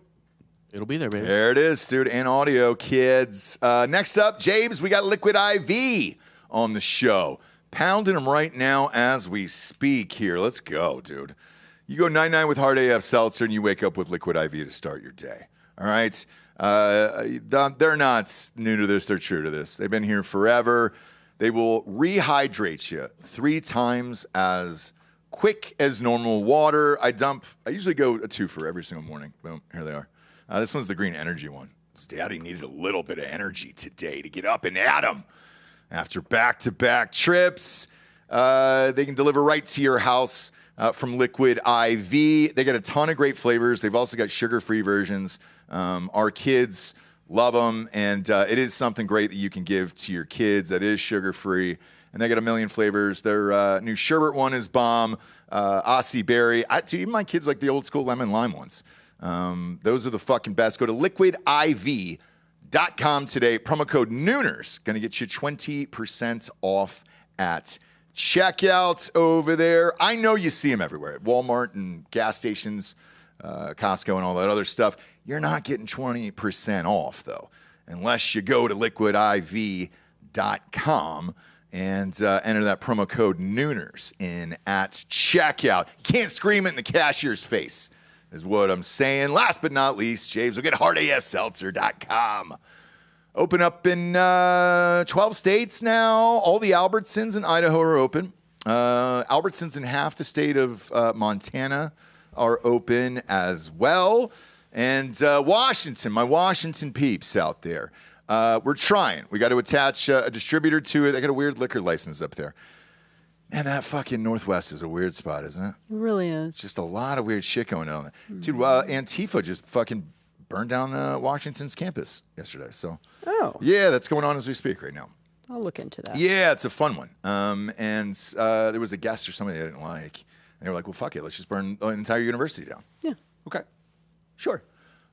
It'll be there, baby. There it is, dude. And audio, kids. Next up, James, we got Liquid IV on the show. Pounding them right now as we speak here. Let's go, dude. You go 9-9 with Hard AF Seltzer and you wake up with Liquid IV to start your day. All right? They're not new to this. They're true to this. They've been here forever. They will rehydrate you 3 times as quick as normal water. I usually go a 2 for every single morning. Boom, here they are. This one's the green energy one. Daddy needed a little bit of energy today to get up and at 'em. After back-to-back trips, they can deliver right to your house from Liquid IV. They got a ton of great flavors. They've also got sugar-free versions. Our kids love them, and it is something great that you can give to your kids that is sugar-free. And they got a million flavors. Their new sherbet one is bomb. Aussie berry. Even my kids like the old-school lemon lime ones. Those are the fucking best. Go to liquidiv.com today. Promo code Nooners. Going to get you 20% off at checkout over there. I know you see them everywhere. At Walmart and gas stations, Costco and all that other stuff. You're not getting 20% off, though, unless you go to liquidiv.com and enter that promo code Nooners in at checkout. You can't scream it in the cashier's face, is what I'm saying. Last but not least, James, we'll get hardafseltzer.com. Open up in 12 states now. All the Albertsons in Idaho are open. Albertsons in half the state of Montana are open as well. And Washington, my Washington peeps out there. We're trying. We got to attach a distributor to it. They got a weird liquor license up there. Man, that fucking Northwest is a weird spot, isn't it? It really is. Just a lot of weird shit going on there. Dude, Antifa just fucking burned down Washington's campus yesterday. So, yeah, that's going on as we speak right now. I'll look into that. Yeah, it's a fun one. And there was a guest or somebody they didn't like. And they were like, well, fuck it. Let's just burn the entire university down. Yeah. Okay. Sure.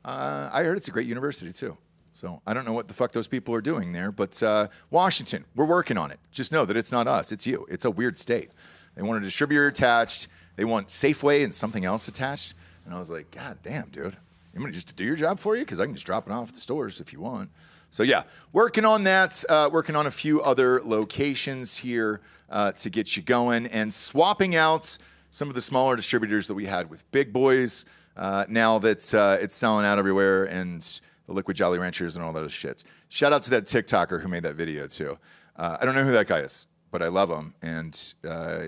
I heard it's a great university, too. So I don't know what the fuck those people are doing there. But Washington, we're working on it. Just know that it's not us. It's you. It's a weird state. They want a distributor attached. They want Safeway and something else attached. And I was like, God damn, dude. You want me just to do your job for you? Because I can just drop it off at the stores if you want. So, yeah, working on that. Working on a few other locations here to get you going. And swapping out some of the smaller distributors that we had with Big Boys. Now that it's selling out everywhere and the Liquid Jolly Ranchers and all those shits. Shout out to that TikToker who made that video, too. I don't know who that guy is, but I love him. And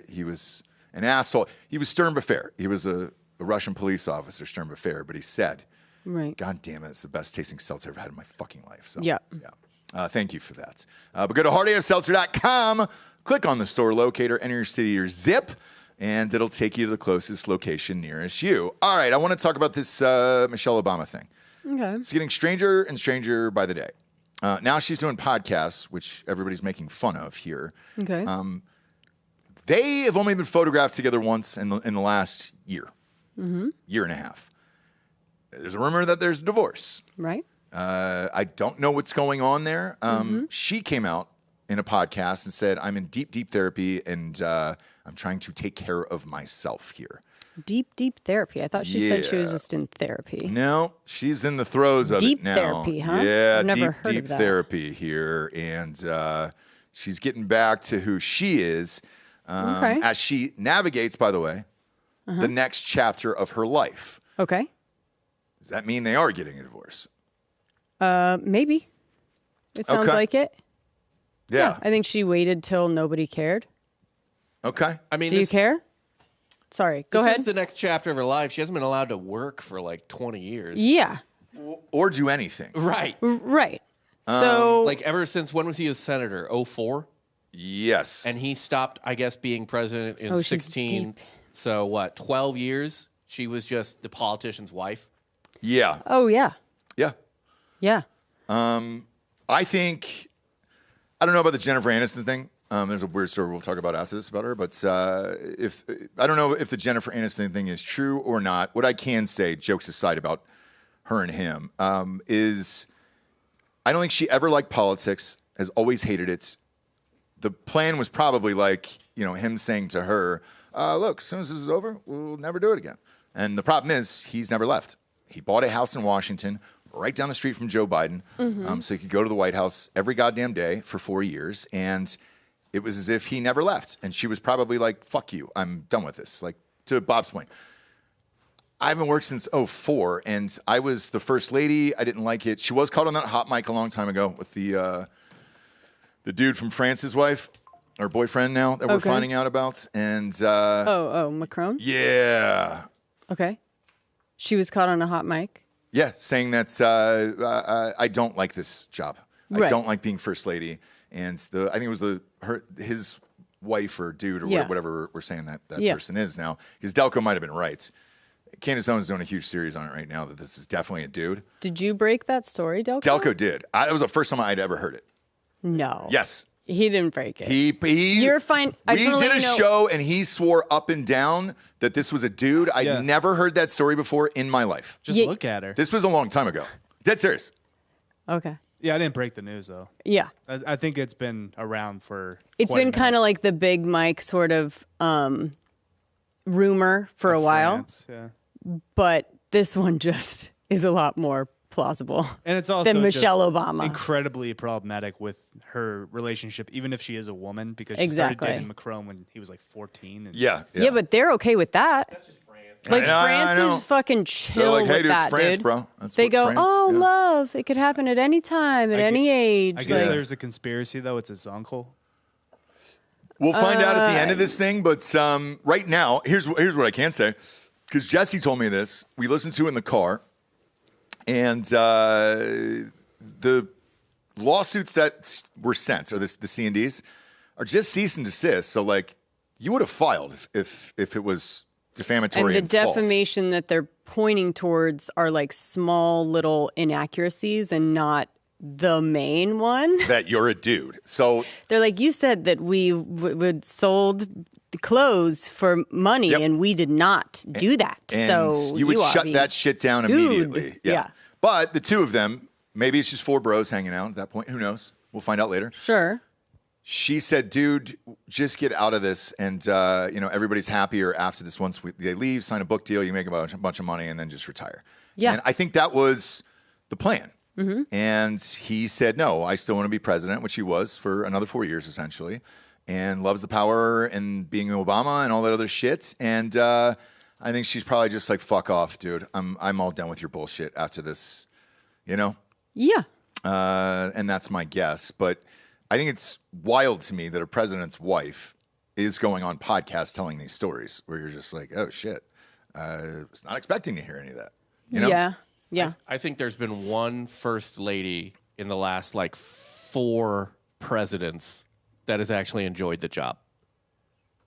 he was an asshole. He was Stern Befair. He was a Russian police officer, Stern Befair, but he said, right. God damn it, it's the best tasting seltzer I've ever had in my fucking life. So, yeah. Thank you for that. But go to hardafseltzer.com, click on the store locator, enter your city or zip, and it'll take you to the closest location nearest you. All right, I want to talk about this Michelle Obama thing. Okay. It's getting stranger and stranger by the day. Now she's doing podcasts, which everybody's making fun of here. Okay. They have only been photographed together once in the last year, year and a half. There's a rumor that there's a divorce. Right. I don't know what's going on there. She came out in a podcast and said, I'm in deep, deep therapy, and I'm trying to take care of myself here. Deep, deep therapy. I thought she said she was just in therapy. No, she's in the throes of deep it now. Therapy, huh? Yeah, I've never heard deep of that. therapy here. And she's getting back to who she is as she navigates, by the way, the next chapter of her life. Okay. Does that mean they are getting a divorce? Maybe. It sounds like it. Yeah. I think she waited till nobody cared. Okay. I mean, do you care? Sorry, go ahead. This is the next chapter of her life. She hasn't been allowed to work for like 20 years. Yeah. Or do anything. Right. Right. So, like ever since, when was he a senator? 04? Yes. And he stopped, I guess, being president in 16. So what, 12 years? She was just the politician's wife? Yeah. Oh, yeah. Yeah. Yeah. I think, I don't know about the Jennifer Aniston thing. There's a weird story we'll talk about after this about her, but if I don't know if the Jennifer Aniston thing is true or not. What I can say, jokes aside about her and him, is I don't think she ever liked politics, has always hated it. The plan was probably like, him saying to her, look, as soon as this is over, we'll never do it again. And the problem is he's never left. He bought a house in Washington right down the street from Joe Biden, so he could go to the White House every goddamn day for 4 years, and it was as if he never left. And she was probably like, fuck you, I'm done with this. Like, to Bob's point, I haven't worked since 04, and I was the first lady. I didn't like it. She was caught on that hot mic a long time ago with the dude from France's wife, or boyfriend now, that we're finding out about. And Macron? Yeah. Okay. She was caught on a hot mic? Yeah, saying that I don't like this job. I don't like being first lady. And I think it was his wife or dude or whatever we're saying that person is now. Because Delco might have been right. Candace Owens is doing a huge series on it right now that this is definitely a dude. Did you break that story, Delco? Delco did. It was the first time I'd ever heard it. No. Yes. He didn't break it. You're fine. We did a show and he swore up and down that this was a dude. I'd never heard that story before in my life. Just look at her. This was a long time ago. Dead serious. Okay. Yeah, I didn't break the news, though. Yeah. I think it's been around for It's been kind of like the Big Mike sort of rumor for a while. France, yeah. But this one just is a lot more plausible and it's also than Michelle Obama. Incredibly problematic with her relationship, even if she is a woman, because she started dating Macron when he was like 14. And yeah, but they're okay with that. That's just France. Like, France is fucking chill like, hey, with dude, that, it's France, dude. bro. That's they what go, France, love. It could happen at any time, at any age. I guess there's a conspiracy, though. It's his uncle. We'll find out at the end of this thing, but right now, here's what I can say. Because Jessie told me this. We listened to it in the car. And the lawsuits that were sent, or the C&Ds, are just cease and desist. So, like, you would have filed if it was defamatory and the defamation that they're pointing towards are like small little inaccuracies and not the main one. That you're a dude. So they're like, you said that we would sold clothes for money and we did not do that. And so you would shut that shit down immediately. Yeah. But the two of them, maybe it's just four bros hanging out at that point. Who knows? We'll find out later. Sure. She said, dude, just get out of this. And, everybody's happier after this. Once they leave, sign a book deal, you make a bunch of money, and then just retire. Yeah. And I think that was the plan. Mm-hmm. And he said, no, I still want to be president, which he was for another 4 years, essentially, and loves the power and being Obama and all that other shit. And I think she's probably just like, fuck off, dude. I'm all done with your bullshit after this, Yeah. And that's my guess. But I think it's wild to me that a president's wife is going on podcasts telling these stories where you're just like, oh, shit. I was not expecting to hear any of that. You know? Yeah. Yeah. I think there's been one first lady in the last like 4 presidents that has actually enjoyed the job.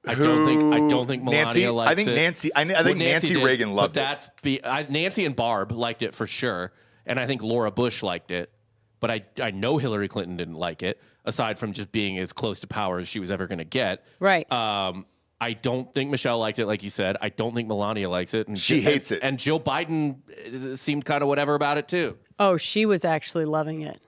I don't think Melania likes it. I think Nancy Reagan loved it. Nancy and Barb liked it for sure, and I think Laura Bush liked it. But I know Hillary Clinton didn't like it, aside from just being as close to power as she was ever going to get. Right. I don't think Michelle liked it, like you said. I don't think Melania likes it. And she hates it. And Joe Biden seemed kind of whatever about it, too. Oh, she was actually loving it.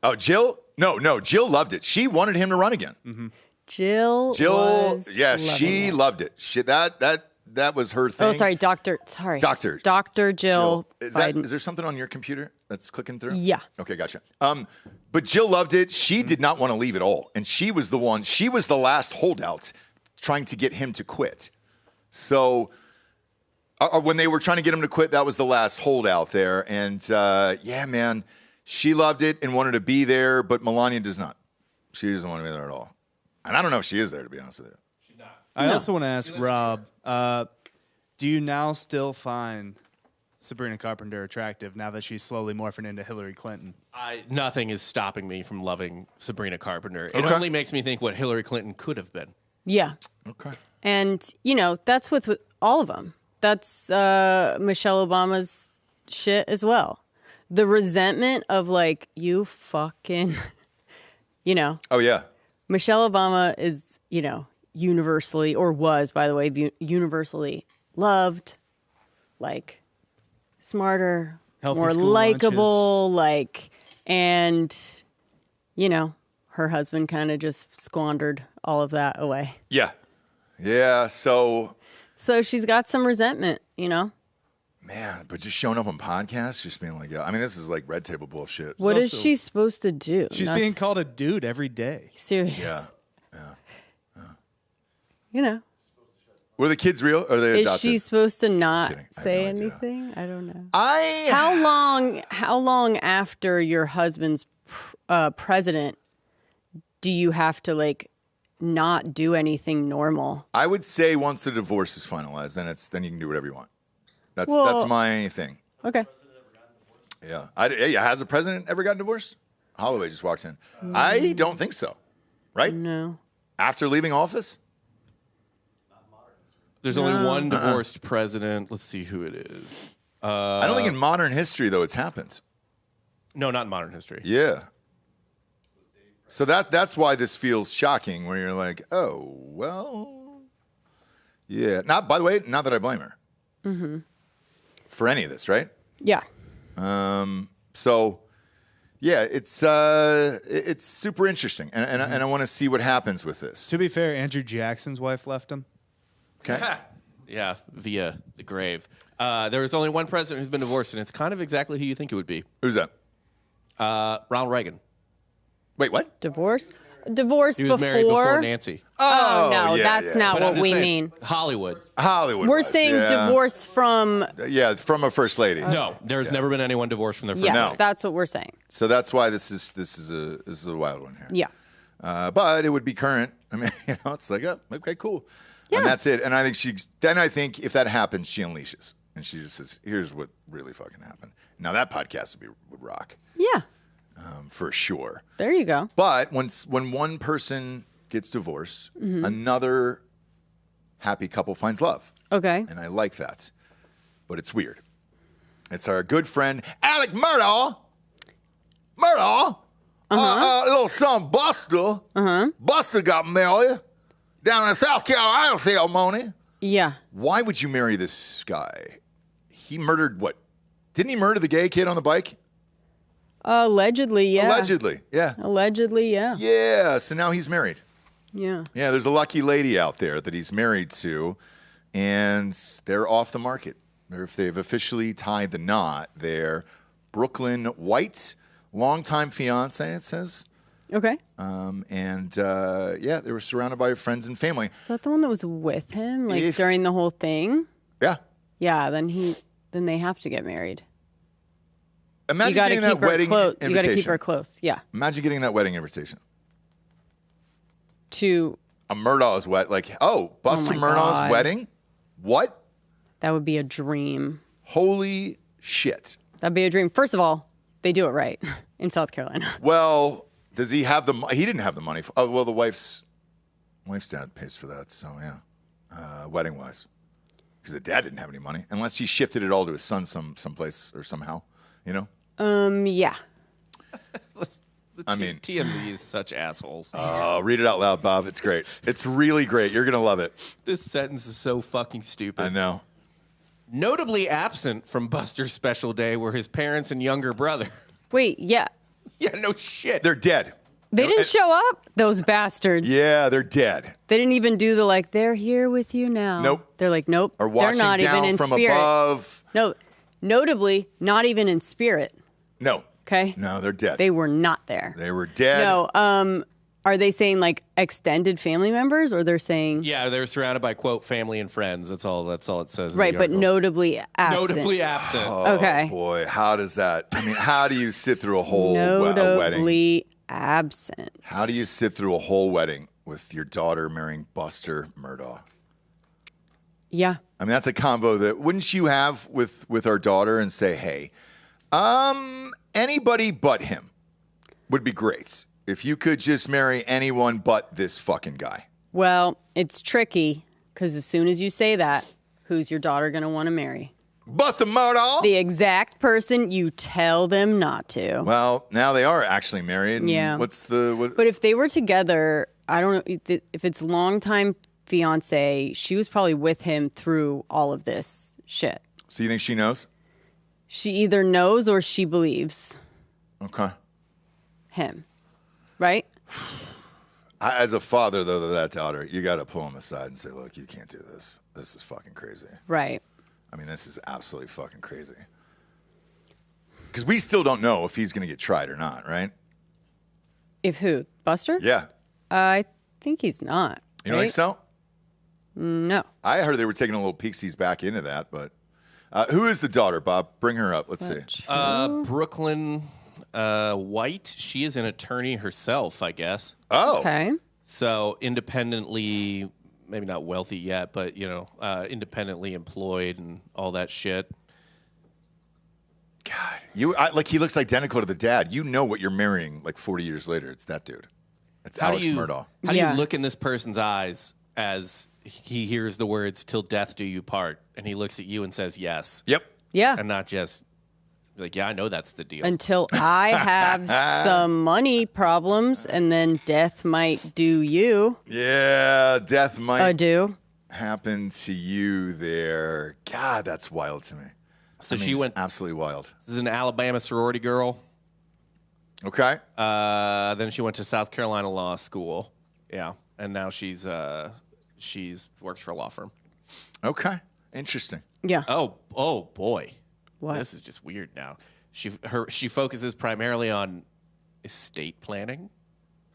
Oh, Jill? No. Jill loved it. She wanted him to run again. Mm-hmm. Jill, she loved it. That was her thing. Oh, sorry, Dr. Jill Biden. Is there something on your computer that's clicking through? Yeah. Okay, gotcha. But Jill loved it. She did not want to leave at all. And she was the last holdout trying to get him to quit. So when they were trying to get him to quit, that was the last holdout there. And man, she loved it and wanted to be there, but Melania does not. She doesn't want to be there at all. And I don't know if she is there, to be honest with you. She's not. I also want to ask Rob, do you now still find Sabrina Carpenter attractive now that she's slowly morphing into Hillary Clinton? Nothing is stopping me from loving Sabrina Carpenter. It only makes me think what Hillary Clinton could have been. Yeah. Okay. And, that's with all of them. That's Michelle Obama's shit as well. The resentment of, like, you fucking, Oh, yeah. Michelle Obama is, universally, or was, by the way, universally loved, like, smarter, healthy more likable, and, her husband kind of just squandered all of that away. Yeah. Yeah, so she's got some resentment, Man, but just showing up on podcasts, just being like, this is like red table bullshit. What is she supposed to do? She's being called a dude every day. Serious. Yeah. Were the kids real? Or are they adopted? Is she supposed to not say anything? I don't know. How long after your husband's president do you have to, like, not do anything normal? I would say once the divorce is finalized, then you can do whatever you want. That's my thing. Okay. Yeah. Has the president ever gotten divorced? Holloway just walks in. I don't think so. Right? No. After leaving office? There's only one divorced president. Let's see who it is. I don't think in modern history, though, it's happened. No, not in modern history. Yeah. So that's why this feels shocking, where you're like, oh, well, yeah. By the way, not that I blame her. Mm-hmm. For any of this, right? Yeah. So, yeah, it's super interesting, and I want to see what happens with this. To be fair, Andrew Jackson's wife left him. Okay. Yeah, via the grave. There was only one president who's been divorced, and it's kind of exactly who you think it would be. Who's that? Ronald Reagan. Wait, what? Divorced He was married before Nancy. Oh no, yeah, that's not what we mean. Hollywood. We're saying divorce from. Yeah, from a first lady. No, there's never been anyone divorced from their first lady. Yes, that's what we're saying. So that's why this is a wild one here. Yeah. But it would be current. I mean, it's like, oh, okay, cool. Yeah. And that's it. And I think if that happens, she unleashes. And she just says, here's what really fucking happened. Now that podcast would rock. Yeah. For sure. There you go. But when one person gets divorced, another happy couple finds love. Okay. And I like that. But it's weird. It's our good friend, Alex Murdaugh. Little son Buster. Buster got married down in South Carolina ceremony. Yeah. Why would you marry this guy? He murdered what? Didn't he murder the gay kid on the bike? Allegedly, yeah. Allegedly, yeah. Yeah, so now he's married. Yeah. Yeah, there's a lucky lady out there that he's married to, and they're off the market. They've officially tied the knot. They're Brooklyn white, longtime fiancé, it says. Okay. They were surrounded by friends and family. Is that the one that was with him, during the whole thing? Yeah. Yeah, then they have to get married. Imagine getting that wedding invitation. You got to keep her close. Yeah. Imagine getting that wedding invitation. To a Murdaugh's wedding. Buster Murdaugh's wedding? What? That would be a dream. Holy shit. That'd be a dream. First of all, they do it right in South Carolina. Well, does he have he didn't have the money. The wife's dad pays for that. So, yeah. Wedding-wise. Because the dad didn't have any money. Unless he shifted it all to his son someplace or somehow. Yeah. TMZ is such assholes. Oh, read it out loud, Bob. It's great. It's really great. You're going to love it. This sentence is so fucking stupid. I know. Notably absent from Buster's special day were his parents and younger brother. Wait, yeah. Yeah, no shit. They're dead. They didn't show up, those bastards. Yeah, they're dead. They didn't even do the they're here with you now. Nope. They're like, nope. Or watching they're not down even in from spirit. above. No, notably, not even in spirit. No. Okay. No, they're dead. They were not there. They were dead. No. Are they saying extended family members, or they're saying? Yeah, they're surrounded by quote family and friends. That's all it says. Right, but notably absent. Notably absent. Oh, okay. Boy, how does that? I mean, how do you sit through a whole wedding? Notably absent. How do you sit through a whole wedding with your daughter marrying Buster Murdaugh? Yeah. I mean, that's a convo that wouldn't you have with our daughter and say, hey, anybody but him would be great. If you could just marry anyone but this fucking guy. Well, it's tricky because as soon as you say that, who's your daughter going to want to marry? Buster Murdaugh. The exact person you tell them not to. Well, now they are actually married. Yeah. But if they were together, I don't know if it's longtime fiancé. She was probably with him through all of this shit. So you think she knows? She either knows or she believes. Okay. Him. Right? As a father, though, to that daughter, you got to pull him aside and say, look, you can't do this. This is fucking crazy. Right. I mean, this is absolutely fucking crazy. Because we still don't know if he's going to get tried or not, right? If who? Buster? Yeah. I think he's not. You don't think so? No. I heard they were taking a little peeksies back into that, but who is the daughter, Bob? Bring her up. Let's see. Brooklyn White. She is an attorney herself, I guess. Oh. Okay. So independently, maybe not wealthy yet, but, independently employed and all that shit. God, he looks identical to the dad. You know what you're marrying 40 years later. It's that dude. It's Alex Murdaugh. How do you look in this person's eyes as he hears the words, till death do you part, and he looks at you and says yes? Yep. Yeah. And not just yeah, I know that's the deal. Until I have some money problems, and then death might do you. Yeah, death might do happen to you there. God, that's wild to me. So she went absolutely wild. This is an Alabama sorority girl. Okay. Then she went to South Carolina Law School. Yeah, and now she's works for a law firm. Okay, interesting. Yeah. Oh boy. What? This is just weird now. She focuses primarily on estate planning.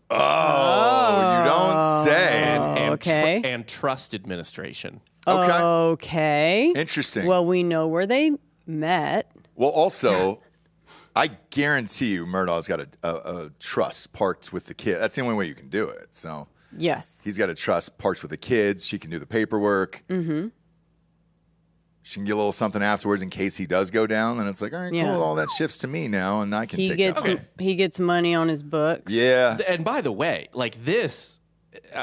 Oh, you don't say. Okay. And trust administration. Okay. Okay. Interesting. Well, we know where they met. Well, also, I guarantee you Murdaugh's got a trust parked with the kid. That's the only way you can do it. So yes, he's got a trust parked with the kids. She can do the paperwork. Mm-hmm. She can get a little something afterwards in case he does go down. Then it's like, all right, cool. All that shifts to me now, and I can take that. Okay. He gets money on his books. Yeah. And by the way, this,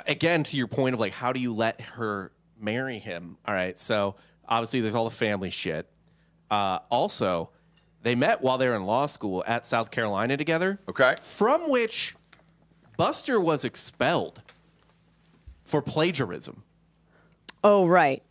again, to your point of how do you let her marry him? All right, so obviously there's all the family shit. Also, they met while they were in law school at South Carolina together. Okay. From which Buster was expelled for plagiarism. Oh, right.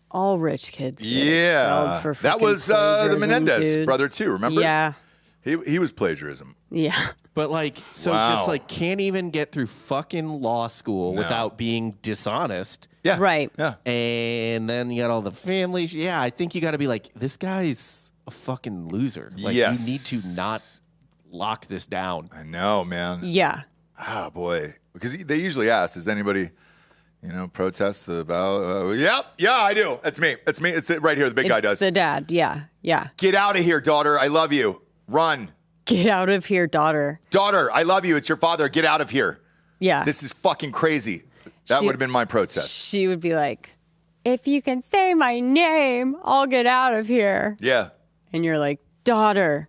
All rich kids. Yeah. For that was the Menendez brother too, remember? Yeah. He was plagiarism. Yeah. But just can't even get through fucking law school without being dishonest. Yeah. Right. Yeah. And then you got all the family. Yeah, I think you got to be this guy's a fucking loser. Yes. You need to not lock this down. I know, man. Yeah. Ah, boy. Because they usually ask, does anybody, protest the ballot? Yeah, I do. It's me. It's right here. The big guy does. It's the dad. Yeah. Yeah. Get out of here, daughter. I love you. Run. Get out of here, daughter. Daughter, I love you. It's your father. Get out of here. Yeah. This is fucking crazy. That would have been my protest. She would be like, if you can say my name, I'll get out of here. Yeah. And you're like, daughter.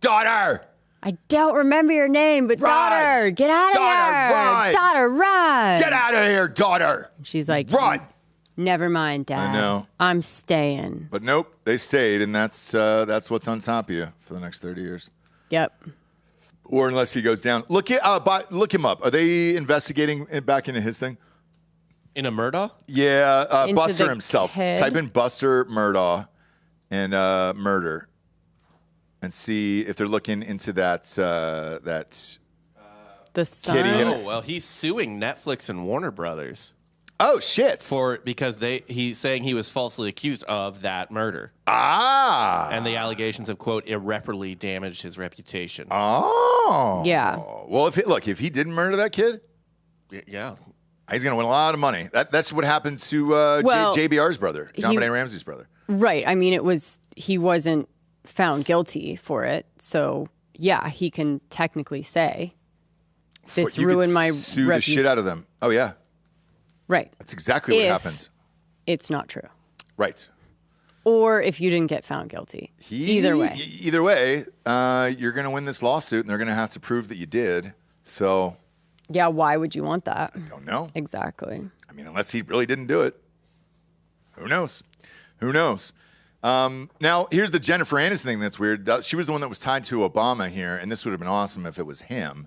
Daughter. I don't remember your name, but run. Daughter, get out of here. Run. Daughter, run. Get out of here, daughter. And she's like, run. Never mind, Dad. I know. I'm staying. But nope, they stayed, and that's what's on top of you for the next 30 years. Yep. Or unless he goes down. Look him up. Are they investigating back into his thing? In a Murdaugh? Yeah, Buster himself. Kid? Type in Buster Murdaugh and murder, and see if they're looking into that The son. Oh, well, he's suing Netflix and Warner Brothers. Oh, shit. Because he's saying he was falsely accused of that murder. Ah. And the allegations have, quote, irreparably damaged his reputation. Oh. Yeah. Well, if he didn't murder that kid, yeah, he's going to win a lot of money. That's what happened to JBR's brother, John Benet Ramsey's brother. Right. I mean, he wasn't found guilty for it. So, yeah, he can technically say, this ruined my sue the shit out of them. Oh, yeah. Right. That's exactly what happens. It's not true. Right. Or if you didn't get found guilty. Either way. Either way, you're going to win this lawsuit, and they're going to have to prove that you did. So. Yeah, why would you want that? I don't know. Exactly. I mean, unless he really didn't do it. Who knows? Who knows? Now, here's the Jennifer Aniston thing that's weird. She was the one that was tied to Obama here, and this would have been awesome if it was him.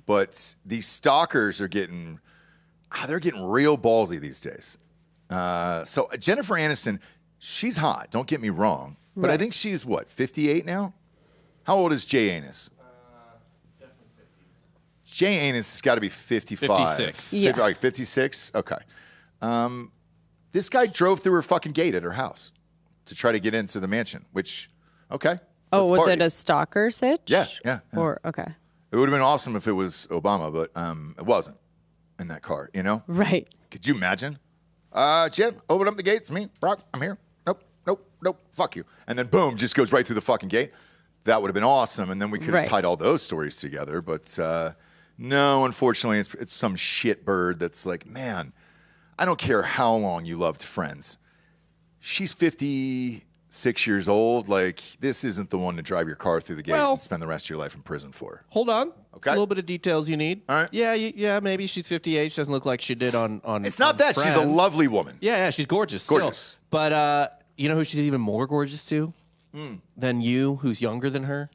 But these stalkers are getting real ballsy these days. So Jennifer Aniston, she's hot. Don't get me wrong, but I think she's 58 now. How old is Jay Anis? Definitely 50s. Jay Anis has got to be 55. 56. Yeah. Like 56. Okay. This guy drove through her fucking gate at her house to try to get into the mansion. Which, okay. Oh, was party. it a stalker sitch? Yeah. Or okay. It would have been awesome if it was Obama, but it wasn't in that car, you know? Right. Could you imagine? Jim, open up the gates. Me, Brock, I'm here. Nope. Fuck you. And then boom, just goes right through the fucking gate. That would have been awesome. And then we could have tied all those stories together. But no, unfortunately, it's some shit bird that's like, man, I don't care how long you loved Friends. She's 56 years old. Like, this isn't the one to drive your car through the gate and spend the rest of your life in prison for. Hold on. Okay. A little bit of details you need. All right. Yeah, maybe she's 58. She doesn't look like she did on It's not that. Friends. She's a lovely woman. Yeah, she's gorgeous. Gorgeous. Still. But you know who she's even more gorgeous to than you, who's younger than her?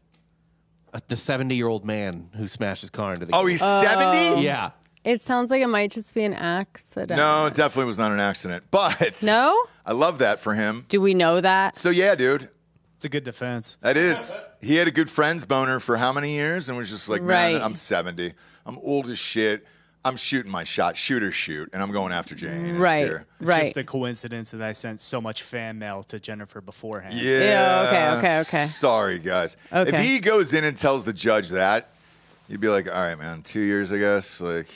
The 70-year-old man who smashed his car into the gate. Oh, he's 70? Yeah. It sounds like it might just be an accident. No, it definitely was not an accident. But No? I love that for him. Do we know that? So, yeah, dude. It's a good defense. That is. He had a good friends boner for how many years? And was just like, man, I'm 70. I'm old as shit. I'm shooting my shot, shoot or shoot, and I'm going after Jane. Right. It's just a coincidence that I sent so much fan mail to Jennifer beforehand. Yeah. Okay. Sorry, guys. Okay. If he goes in and tells the judge that, you'd be like, all right, man, 2 years, I guess. Like,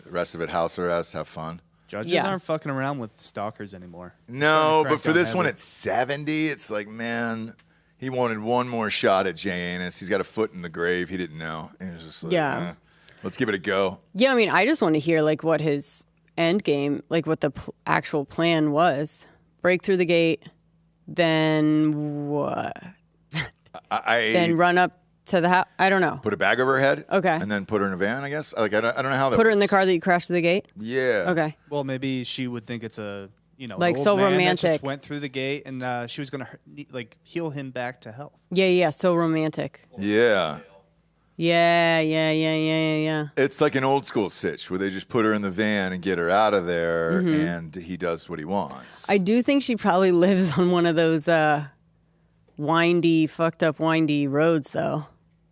the rest of it, house arrest, have fun. Judges aren't fucking around with stalkers anymore. No, but for this one at 70, it's like, man, he wanted one more shot at Jay Anis. He's got a foot in the grave. He didn't know. He was just like, let's give it a go. Yeah, I mean, I just want to hear like what his end game, like what the actual plan was. Break through the gate, then what? Then run up to the house. I don't know. Put a bag over her head. Okay. And then put her in a van, I guess. Like I don't know how that. Put her in the works. car that you crashed through the gate. Yeah. Okay. Well, maybe she would think it's a like old so man romantic. that just went through the gate, and she was gonna like heal him back to health. Yeah. So romantic. Yeah. Yeah. It's like an old school sitch where they just put her in the van and get her out of there, and he does what he wants. I do think she probably lives on one of those fucked up windy roads though,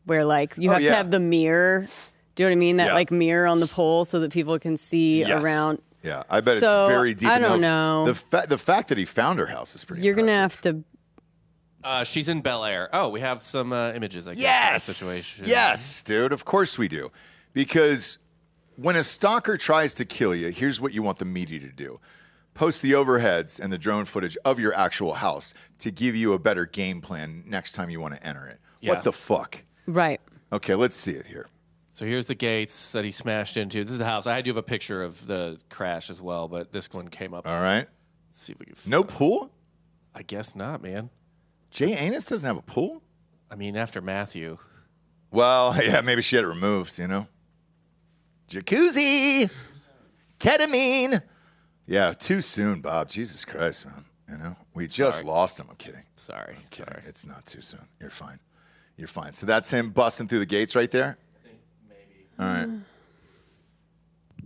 where like you have to have the mirror. Do you know what I mean? That like mirror on the pole so that people can see around. Yeah, I bet So, it's very deep. I in the don't hills. know. The fact that he found her house is pretty. You're gonna impressive. have to. She's in Bel Air. Oh, we have some images, I guess. Of that situation. Yes, dude. Of course we do. Because when a stalker tries to kill you, here's what you want the media to do. Post the overheads and the drone footage of your actual house to give you a better game plan next time you want to enter it. Yeah. What the fuck? Right. Okay, let's see it here. So here's the gates that he smashed into. This is the house. I had to have a picture of the crash as well, but this one came up. All right. Let's see if we can. No pool? I guess not, man. Jay Anis doesn't have a pool? I mean, after Matthew. Well, yeah, maybe she had it removed, you know? Jacuzzi! Ketamine! Yeah, too soon, Bob. Jesus Christ, man. You know? We just lost him. I'm kidding. Sorry. It's not too soon. You're fine. You're fine. So that's him busting through the gates right there? I think maybe. All right.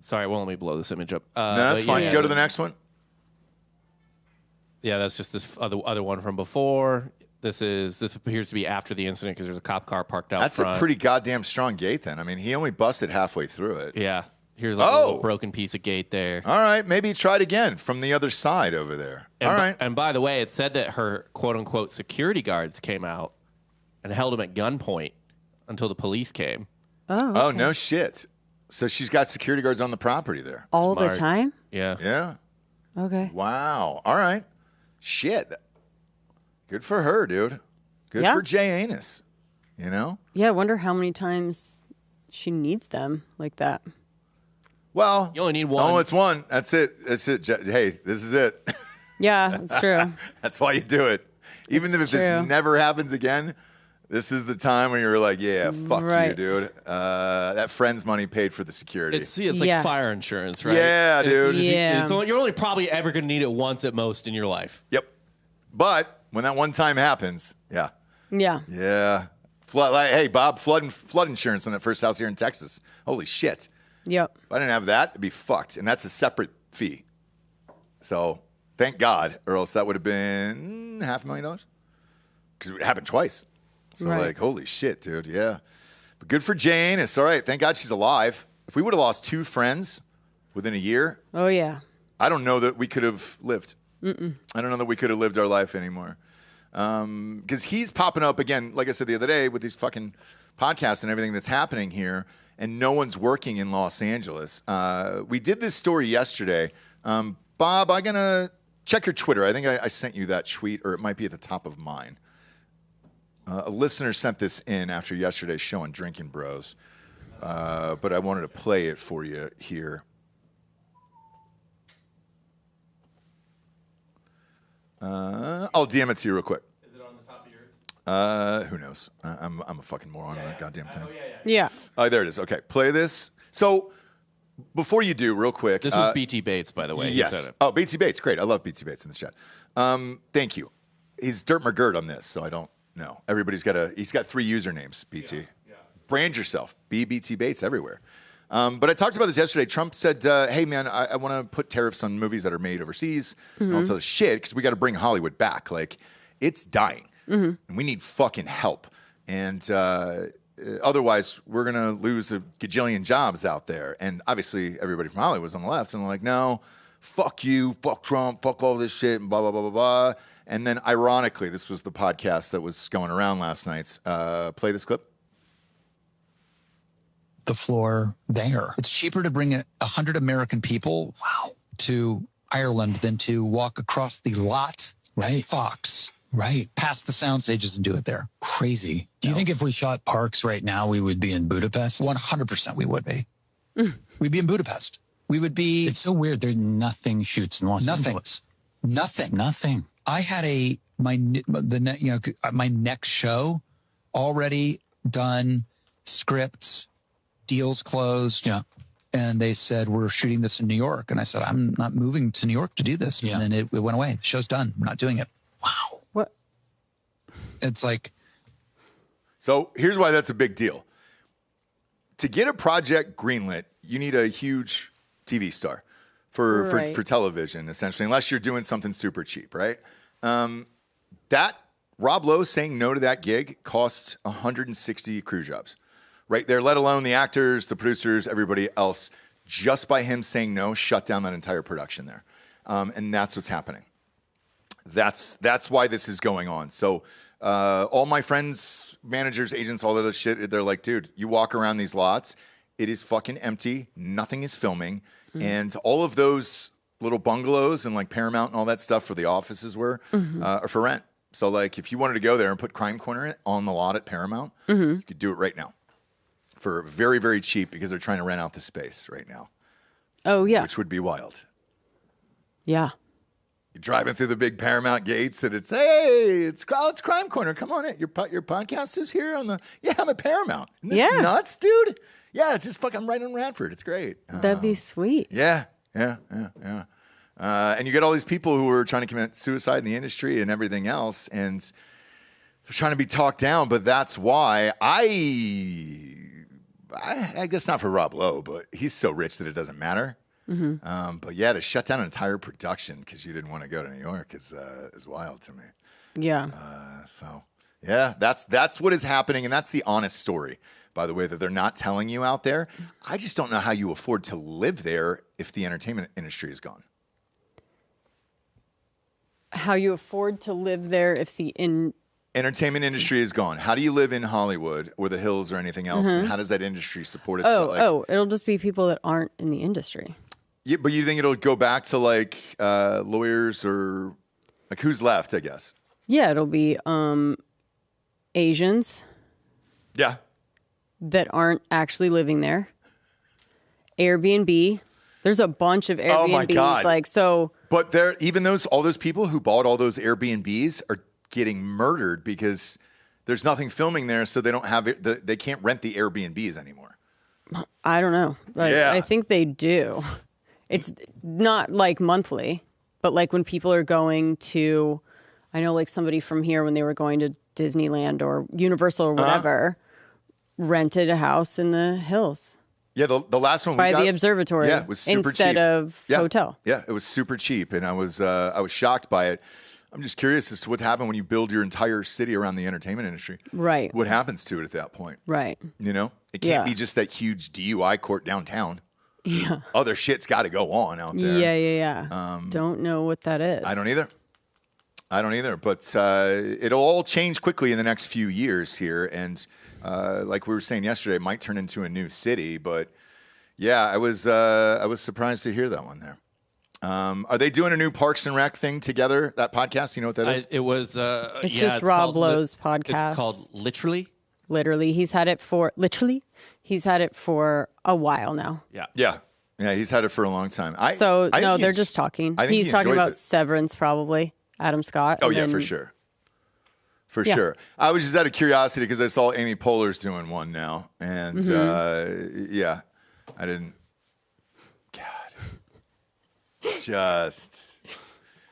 Sorry, it won't let me blow this image up. No, that's fine. Go to the next one. Yeah, that's just this other one from before. This appears to be after the incident because there's a cop car parked out front. That's a pretty goddamn strong gate then. I mean, he only busted halfway through it. Yeah. Here's like a little broken piece of gate there. All right. Maybe try it again from the other side over there. All right. And by the way, it said that her quote-unquote security guards came out and held him at gunpoint until the police came. Oh, okay. Oh, no shit. So she's got security guards on the property there. All the time? Yeah. Yeah. Okay. Wow. All right. Shit. Good for her, dude. Good for Jay Anus. You know? Yeah, I wonder how many times she needs them like that. Well, you only need one. Oh, it's one. That's it. Hey, this is it. Yeah, that's true. That's why you do it. Even if this never happens again, this is the time when you're like, yeah, fuck you, dude. That friend's money paid for the security. It's like fire insurance, right? Yeah, dude. You're only probably ever going to need it once at most in your life. Yep. But when that one time happens, yeah. Hey, Bob, flood insurance on that first house here in Texas. Holy shit. Yep. If I didn't have that, it'd be fucked. And that's a separate fee. So thank God, or else that would have been $500,000. Because it happened twice. So like, holy shit, dude. Yeah. But good for Jane. It's all right. Thank God she's alive. If we would have lost 2 friends within a year. Oh, yeah. I don't know that we could have lived. I don't know that we could have lived our life anymore. Because he's popping up again, like I said the other day, with these fucking podcasts and everything that's happening here, and no one's working in Los Angeles. We did this story yesterday. Bob, I'm going to check your Twitter. I think I sent you that tweet, or it might be at the top of mine. A listener sent this in after yesterday's show on Drinkin' Bros, but I wanted to play it for you here. I'll DM it to you real quick. Is it on the top of yours? Who knows? I'm a fucking moron on that goddamn thing. Yeah. Oh, there it is. Okay, play this. So before you do, real quick. This was BT Bates, by the way. Yes. He said it. Oh, BT Bates. Great. I love BT Bates in the chat. Thank you. He's Dirt McGirt on this, so I don't know. Everybody's he's got 3 usernames, BT. Yeah. Brand yourself. Be BT Bates everywhere. But I talked about this yesterday. Trump said, hey, man, I want to put tariffs on movies that are made overseas and all this other shit because we got to bring Hollywood back. Like, it's dying. And we need fucking help. And otherwise, we're going to lose a gajillion jobs out there. And obviously, everybody from Hollywood was on the left. And they're like, no, fuck you, fuck Trump, fuck all this shit, and blah, blah, blah, blah, blah. And then, ironically, this was the podcast that was going around last night. Play this clip. The floor there. It's cheaper to bring 100 American people to Ireland than to walk across the lot at Fox. Right. Past the sound stages and do it there. Crazy. Do you think if we shot Parks right now, we would be in Budapest? 100% we would be. We'd be in Budapest. We would be. It's so weird. There's nothing shoots in Los Angeles. Nothing. I had my next show already done, scripts, deals closed. Yeah. And they said, we're shooting this in New York. And I said, I'm not moving to New York to do this. Yeah. And then it went away. The show's done. We're not doing it. Wow. What? It's like. So here's why that's a big deal. To get a project greenlit, you need a huge TV star for television, essentially, unless you're doing something super cheap, right? That Rob Lowe saying no to that gig cost 160 crew jobs. Right there, let alone the actors, the producers, everybody else. Just by him saying no, shut down that entire production there. And that's what's happening. That's why this is going on. So all my friends, managers, agents, all that other shit, they're like, dude, you walk around these lots, it is fucking empty. Nothing is filming. And all of those little bungalows and like Paramount and all that stuff where the offices were are for rent. So like if you wanted to go there and put Crime Corner on the lot at Paramount, you could do it right now. For very, very cheap because they're trying to rent out the space right now. Oh, yeah. Which would be wild. Yeah. You're driving through the big Paramount gates and it's, hey, it's Crime Corner. Come on in. Your podcast is here on the, I'm at Paramount. Isn't this nuts, dude? Yeah, it's just I'm right on Radford. It's great. That'd be sweet. Yeah. And you get all these people who are trying to commit suicide in the industry and everything else. And they're trying to be talked down. But that's why I guess not for Rob Lowe, but he's so rich that it doesn't matter. But yeah, to shut down an entire production because you didn't want to go to New York is wild to me. Yeah. So yeah, that's what is happening, and that's the honest story, by the way, that they're not telling you out there. I just don't know how you afford to live there if the entertainment industry is gone. How you afford to live there if the entertainment industry is gone. How do you live in Hollywood or the hills or anything else? And how does that industry support itself? It'll just be people that aren't in the industry. Yeah, but you think it'll go back to like lawyers or like who's left, I guess? Yeah, it'll be Asians. Yeah. That aren't actually living there. Airbnb. There's a bunch of Airbnbs. Oh my God. Like, so. But even all those people who bought all those Airbnbs are getting murdered because there's nothing filming there, so they don't have it. They can't rent the Airbnbs anymore. I don't know. Like, I think they do. It's not like monthly, but like when people are going to, I know like somebody from here when they were going to Disneyland or Universal or whatever, rented a house in the hills. Yeah, the last one we by got, the observatory. Yeah, it was super instead cheap. of hotel. Yeah, it was super cheap, and I was shocked by it. I'm just curious as to what happened when you build your entire city around the entertainment industry. Right. What happens to it at that point? Right. You know, it can't be just that huge DUI court downtown. Yeah. Other shit's got to go on out there. Yeah. Don't know what that is. I don't either. But it'll all change quickly in the next few years here, and like we were saying yesterday, it might turn into a new city. But yeah, I was surprised to hear that one there. Are they doing a new Parks and Rec thing together? That podcast, you know what that is? It was. It's just Rob Lowe's podcast. It's called Literally. Literally, he's had it for a while now. Yeah. He's had it for a long time. They're just talking. He's talking about Severance, probably. Adam Scott. Oh yeah, for sure. Sure. I was just out of curiosity because I saw Amy Poehler's doing one now, and I didn't. Just,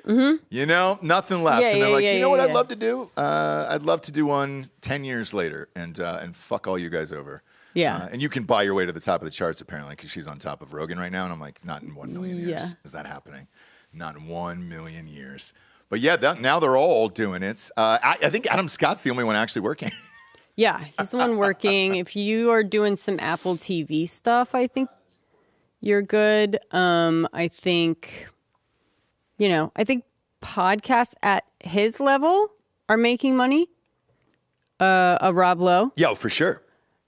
nothing left. And they're like, you know what I'd love to do? I'd love to do one 10 years later and fuck all you guys over. Yeah. And you can buy your way to the top of the charts, apparently, because she's on top of Rogan right now. And I'm like, not in 1 million years is that happening. Not in 1 million years. But yeah, now they're all doing it. I think Adam Scott's the only one actually working. Yeah, he's the one working. If you are doing some Apple TV stuff, I think you're good. I think podcasts at his level are making money. Rob Lowe. Yeah, for sure.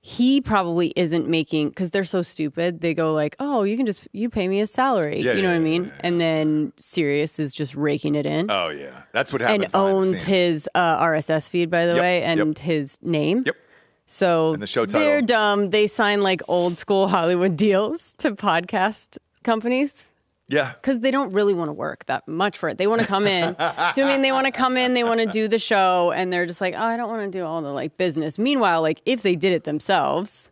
He probably isn't making, because they're so stupid. They go like, oh, you pay me a salary. You know what I mean? Yeah. And then Sirius is just raking it in. Oh, yeah. That's what happens. And owns his RSS feed, by the way, and his name. Yep. So and the show title. They're dumb. They sign like old school Hollywood deals to podcast companies. Yeah. Because they don't really want to work that much for it. They want to come in. They want to come in, they want to do the show, and they're just like, oh, I don't want to do all the like business. Meanwhile, like if they did it themselves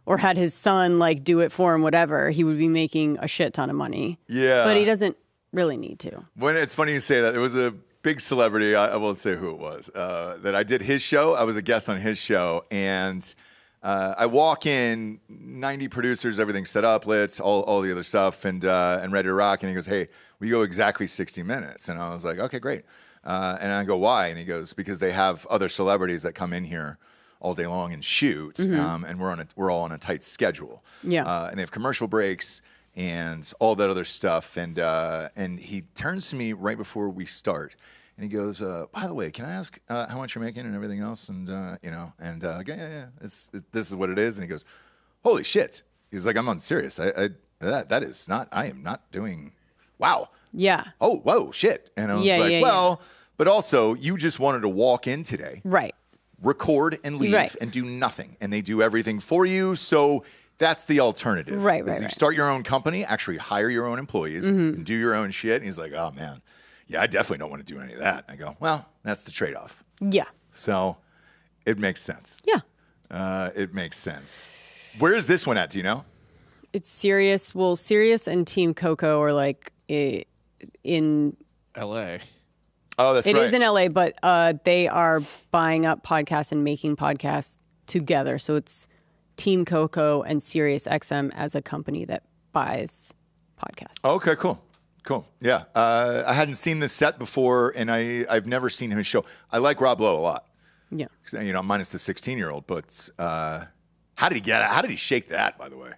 or had his son like do it for him, whatever, he would be making a shit ton of money. Yeah. But he doesn't really need to. When it's funny you say that. There was a big celebrity, I won't say who it was, that I did his show. I was a guest on his show, and I walk in, 90 producers, everything set up, lit, all the other stuff, and ready to rock. And he goes, "Hey, we go exactly 60 minutes." And I was like, "Okay, great." And I go, "Why?" And he goes, "Because they have other celebrities that come in here all day long and shoot, and we're all on a tight schedule. Yeah, and they have commercial breaks and all that other stuff." And he turns to me right before we start. And he goes, "By the way, can I ask how much you're making and everything else?" And yeah, this is what it is. And he goes, "Holy shit!" He's like, "I'm on serious. That is not. I am not doing. Wow. Yeah. Oh, whoa, shit." And I was but also you just wanted to walk in today, right? Record and leave and do nothing, and they do everything for you. So that's the alternative, right? You start your own company, actually hire your own employees, and do your own shit. And he's like, "Oh man. Yeah, I definitely don't want to do any of that." I go, "Well, that's the trade-off." Yeah. So it makes sense. Yeah. It makes sense. Where is this one at? Do you know? It's Sirius. Well, Sirius and Team Coco are like in L.A. Oh, that's right. It is in L.A., but they are buying up podcasts and making podcasts together. So it's Team Coco and Sirius XM as a company that buys podcasts. Okay, cool. Cool. Yeah. I hadn't seen this set before, and I've never seen his show. I like Rob Lowe a lot. Yeah. You know, minus the 16-year-old, but how did he get it? How did he shake that, by the way?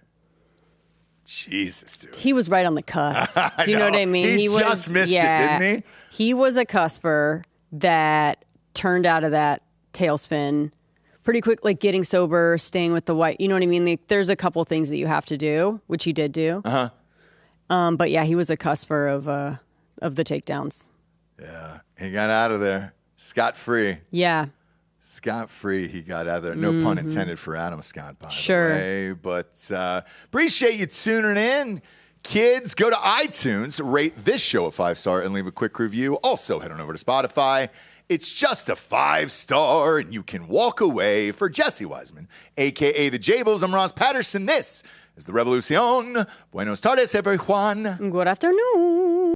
Jesus, dude. He was right on the cusp. Do you know what I mean? He just missed it, didn't he? He was a cusper that turned out of that tailspin pretty quick, like getting sober, staying with the wife. You know what I mean? Like, there's a couple things that you have to do, which he did do. But yeah, he was a cusper of the takedowns. Yeah, he got out of there scot-free. Yeah. Scot-free, he got out of there. No pun intended for Adam Scott, by the way. But appreciate you tuning in. Kids, go to iTunes, rate this show a 5-star, and leave a quick review. Also, head on over to Spotify. It's just a 5-star, and you can walk away. For Jessie Wiseman, a.k.a. The Jables, I'm Ross Patterson. This is The Revolucion. Buenos tardes, everyone. Good afternoon.